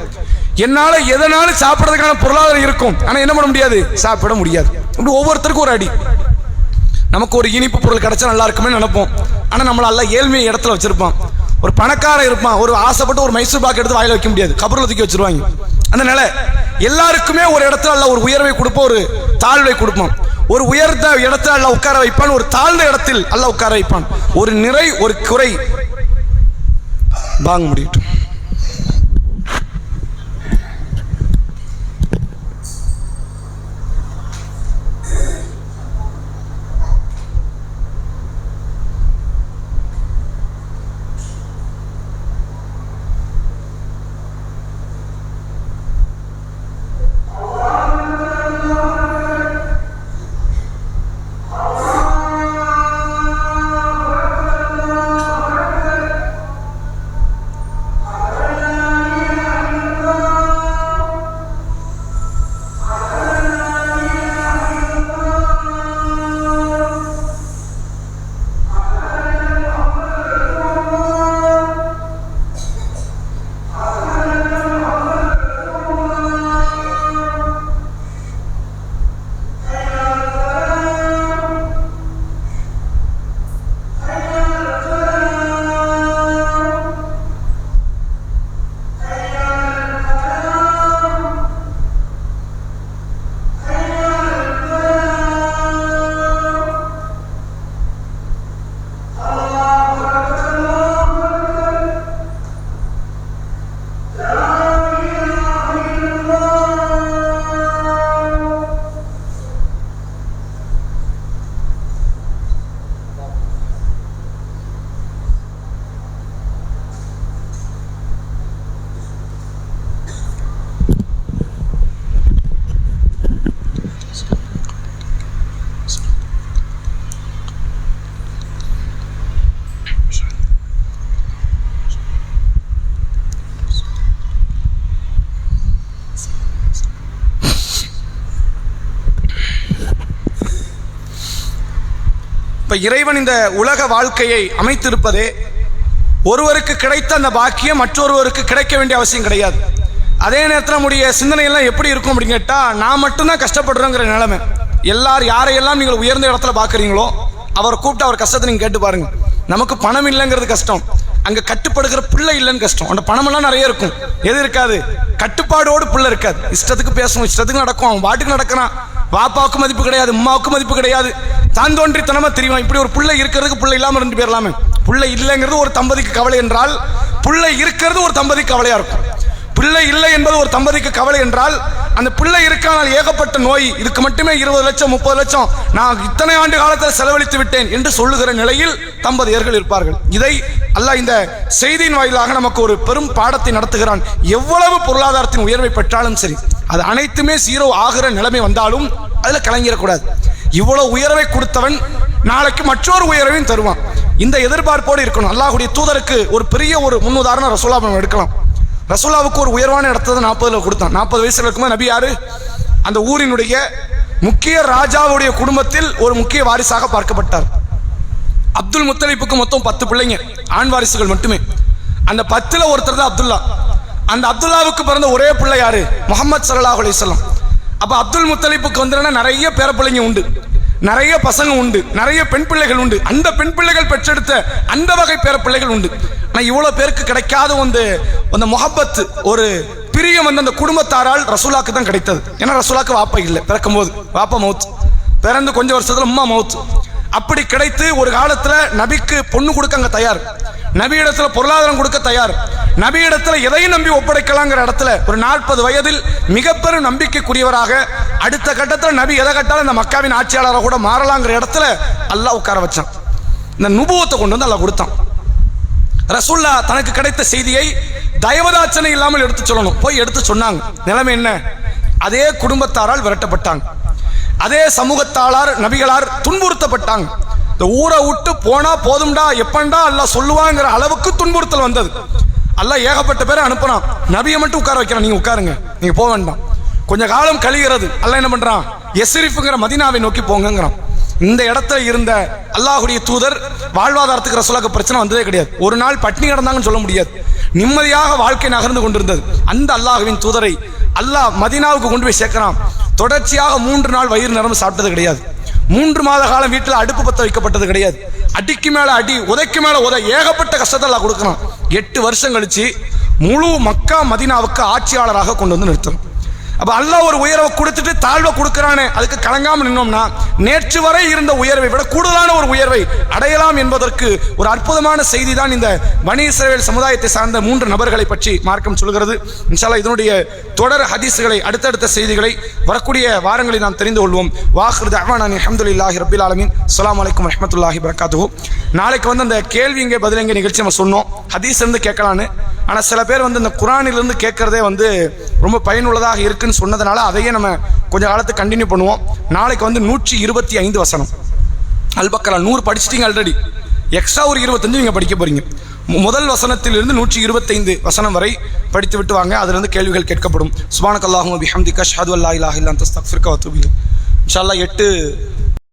என்னால எதனாலும் சாப்பிடறதுக்கான பொருளாதாரம் இருக்கும், ஆனா என்ன பண்ண முடியாது, சாப்பிட முடியாது. இப்படி ஒவ்வொருத்தருக்கும் ஒரு அடி. நமக்கு ஒரு இனிப்பு பொருள் கிடைச்சா நல்லா இருக்குமே நினைப்போம், ஆனா நம்மள எல்லாம் ஏழ்மையை இடத்துல வச்சிருப்பான். ஒரு பணக்காரன் இருப்பான், ஒரு ஆசைப்பட்டு ஒரு மைசூர் பாக்கு எடுத்து வாயில வைக்க முடியாது, கபூர்ல தூக்கி வச்சிருவாங்க. அந்த நிலை எல்லாருக்குமே ஒரு இடத்துல அல்ல ஒரு உயர்வை கொடுப்போம், ஒரு தாழ்வை கொடுப்பான். ஒரு உயர்ந்த இடத்துல அல்ல உட்கார வைப்பான், ஒரு தாழ்ந்த இடத்தில் அல்ல உட்கார வைப்பான். ஒரு நிறை ஒரு குறை வாங்க முடியட்டும். இறைவன் இந்த உலக வாழ்க்கையை அமைத்திருப்பதே ஒருவருக்கு கிடைத்த அந்த பாக்கியம் மற்றொருவருக்கு கிடைக்க வேண்டிய அவசியம் கிடையாது. அதே நேரத்தில் நம்முடைய சிந்தனை எல்லாம் எப்படி இருக்கும் அப்படின்னு கேட்டா, நான் மட்டும்தான் கஷ்டப்படுறோங்கிற நிலைமை. எல்லாரும் யாரையெல்லாம் நீங்கள் உயர்ந்த இடத்துல பாக்குறீங்களோ அவரை கூப்பிட்டு அவர் கஷ்டத்தை நீங்க கேட்டு பாருங்க. நமக்கு பணம் இல்லைங்கிறது கஷ்டம், அங்க கட்டுப்படுகிற பிள்ளை இல்லைன்னு கஷ்டம். அந்த பணம் எல்லாம் நிறைய இருக்கும், எது இருக்காது, கட்டுப்பாடோடு பிள்ளை இருக்காது. இஷ்டத்துக்கு பேசணும், இஷ்டத்துக்கு நடக்கும், அவன் பாட்டுக்கு நடக்கிறான். பாப்பாவுக்கு மதிப்பு கிடையாது, அம்மாவுக்கு மதிப்பு கிடையாது, தான் தோன்றித்தனமா தெரியும். இப்படி ஒரு பிள்ளை இருக்கிறதுக்கு பிள்ளை இல்லாம இருந்து போயிடலாமே. பிள்ளை இல்லைங்கிறது ஒரு தம்பதிக்கு கவலை என்றால், பிள்ளை இருக்கிறது ஒரு தம்பதிக்கு கவலையா இருக்கும். இப்படி பிள்ளை இல்லை என்பது ஒரு தம்பதிக்கு கவலை என்றால், அந்த பிள்ளை இருக்கானால் ஏகப்பட்ட நோய், இதுக்கு மட்டுமே 20 லட்சம் 30 லட்சம் நான் இத்தனை ஆண்டு காலத்தில் செலவழித்து விட்டேன் என்று சொல்லுகிற நிலையில் தம்பதியர்கள் இருப்பார்கள். இதை அல்லாஹ் இந்த செய்தியின் வாயிலாக நமக்கு ஒரு பெரும் பாடத்தை நடத்துகிறான். எவ்வளவு பொருளாதாரத்தின் உயர்வை பெற்றாலும் சரி, அது அனைத்துமே ஜீரோ ஆகிற நிலைமை வந்தாலும் அதுல கலங்கிடக்கூடாது. இவ்வளவு உயர்வை கொடுத்தவன் நாளைக்கு மற்றொரு உயர்வையும் தருவான். இந்த எதிர்பார்ப்போடு இருக்கணும். அல்லாஹ்வுடைய தூதருக்கு ஒரு பெரிய ஒரு முன்னுதாரணம் ரசூலா எடுக்கலாம். ரசூலாவுக்கு ஒரு உயர்வான இடத்தை 40 கொடுத்தான். 40 வயசுல இருக்கும்போது நபி யாரு? அந்த ஊரினுடைய முக்கிய ராஜாவுடைய குடும்பத்தில் ஒரு முக்கிய வாரிசாக பார்க்கப்பட்டார். அப்துல் முத்தலிப்புக்கு மொத்தம் 10 பிள்ளைங்க, ஆண் வாரிசுகள் மட்டுமே. அந்த 10ல் ஒருத்தர் தான் அப்துல்லா. அந்த அப்துல்லாவுக்கு பிறந்த ஒரே பிள்ளை யாரு? முஹம்மது ஸல்லல்லாஹு அலைஹி வஸல்லம். அப்ப அப்துல் முத்தலிப்புக்கு வந்து நிறைய பேர பிள்ளைங்க உண்டு, நிறைய பசங்க உண்டு, நிறைய பெண் பிள்ளைகள் உண்டு. அந்த பெண் பிள்ளைகள் பெற்றெடுத்த அந்த வகை பேர பிள்ளைகள் உண்டு. ஆனால் இவ்வளவு பேருக்கு கிடைக்காத அந்த முஹப்பத், ஒரு பிரியம் அந்த குடும்பத்தாரால் ரசூலாக்கு தான் கிடைத்தது. ஏன்னா ரசூலாக்கு வாப்பா இல்லை, பிறக்கும் போது வாப்பா மவுத், பிறந்து கொஞ்சம் வருஷத்துல அம்மா மவுத். அப்படி கிடைத்து ஒரு காலத்துல நபிக்கு பொண்ணு கொடுக்க அங்க தயார், நபி இடத்துல பொருளாதாரம் கொடுக்க தயார், நபி இடத்துல எதையும் நம்பி ஒப்படைக்கலாங்கிற இடத்துல ஒரு 40 வயதில் மிக பெரும் நம்பிக்கைக்குரியவராக, அடுத்த கட்டத்தில் நபி எதை கட்டாலும் இந்த மக்காவின் ஆட்சியாளராக கூட மாறலாங்கிற இடத்துல அல்லாஹ் உட்கார வச்சான். இந்த நுபுவத்தை கொண்டு வந்து அல்லாஹ் கொடுத்தான். ரசூல்லா தனக்கு கிடைத்த செய்தியை தயவதாட்சணை இல்லாமல் எடுத்து சொல்லணும். போய் எடுத்து சொன்னாங்க. நிலைமை என்ன? அதே குடும்பத்தாரால் விரட்டப்பட்டாங்க, அதே சமூகத்தாளார் நபிகளார் துன்புறுத்தப்பட்டாங்க. இந்த ஊரை விட்டு போனா போதும்டா, எப்பண்டா அல்லாஹ் சொல்லுவாங்கிற அளவுக்கு துன்புறுத்தல் வந்தது. அல்லாஹ் ஏகப்பட்ட பேரை அனுப்புறான், நபியை மட்டும் உட்கார வைக்கிறான். நீங்க உட்காருங்க, நீங்க போக வேண்டாம். கொஞ்ச காலம் கழிகிறது, அல்லாஹ் என்ன பண்றான்? எஸ்ரிஃப்ங்கிற மதீனாவை நோக்கி போங்கிறான். இந்த இடத்துல இருந்த அல்லாஹ்வுடைய தூதர் வாழ்வாதாரத்துக்கு ரசூலுக்கு பிரச்சனை வந்ததே கிடையாது. ஒரு நாள் பட்டினி கிடந்தாங்கன்னு சொல்ல முடியாது, நிம்மதியாக வாழ்க்கை நகர்ந்து கொண்டிருந்தது. அந்த அல்லாஹ்வின் தூதரை அல்லாஹ் மதீனாவுக்கு கொண்டு போய் சேர்க்கிறான். தொடர்ச்சியாக 3 நாள் வயிறு நிரம்ப சாப்பிட்டது கிடையாது. 3 மாத காலம் வீட்டில் அடுப்பு பத்த வைக்கப்பட்டது கிடையாது. அடிக்கு மேல அடி, உதைக்கு மேல உதை, ஏகப்பட்ட கஷ்டத்தை எல்லாம் கொடுக்கணும். 8 வருஷம் கழிச்சு முழு மக்கா மதீனாவுக்கு ஆட்சியாளராக கொண்டு வந்து நிறுத்தணும். அப்ப அல்லாஹ் ஒரு உயர்வை கொடுத்துட்டு தாழ்வை கொடுக்கிறானே, அதுக்கு கலங்காம நின்னோம்னா நேற்று வரை இருந்த உயர்வை விட கூடுதலான ஒரு உயர்வை அடையலாம் என்பதற்கு ஒரு அற்புதமான செய்தி தான் இந்த பனி இஸ்ரவேல் சமுதாயத்தை சார்ந்த 3 நபர்களை பற்றி மார்க்கம் சொல்கிறது. இன்ஷா அல்லாஹ் இதனுடைய தொடர் ஹதீஸ்களை, அடுத்தடுத்த செய்திகளை வரக்கூடிய வாரங்களில் நாம் தெரிந்து கொள்வோம். வாஹிரு தஅவானா அல்ஹம்துலில்லாஹி ரப்பில் ஆலமீன். அஸ்ஸலாமு அலைக்கும் வரஹ்மத்துல்லாஹி வபரகாத்துஹு. நாளைக்கு அந்த கேள்வி இங்கே பதில் இங்கே நிகழ்ச்சி நம்ம சொன்னோம், ஹதீஸ் இருந்து கேட்கலான்னு. ஆனால் சில பேர் இந்த குர்ஆனிலிருந்து கேட்கறதே ரொம்ப பயனுள்ளதாக இருக்குன்னு சொன்னதுனால அதையே நம்ம கொஞ்ச காலத்துக்கு கண்டினியூ பண்ணுவோம். நாளைக்கு 125 வசனம் அல் பக்ரா 100 படிச்சிட்டீங்க ஆல்ரெடி, எக்ஸ்ட்ரா ஒரு 25 நீங்க படிக்க போறீங்க. முதல் வசனத்திலிருந்து 125 வசனம் வரை படித்து விட்டு வாங்க. அதிலிருந்து கேள்விகள் கேட்கப்படும். சுப்ஹானக்கல்லாஹும்ம பிஹம்திக அஷ்ஹது அல்லா இலாஹா இல்லா அன்த அஸ்தக்ஃபிருக வ அத்தூபு இலைக். இன்ஷா அல்லாஹ் 8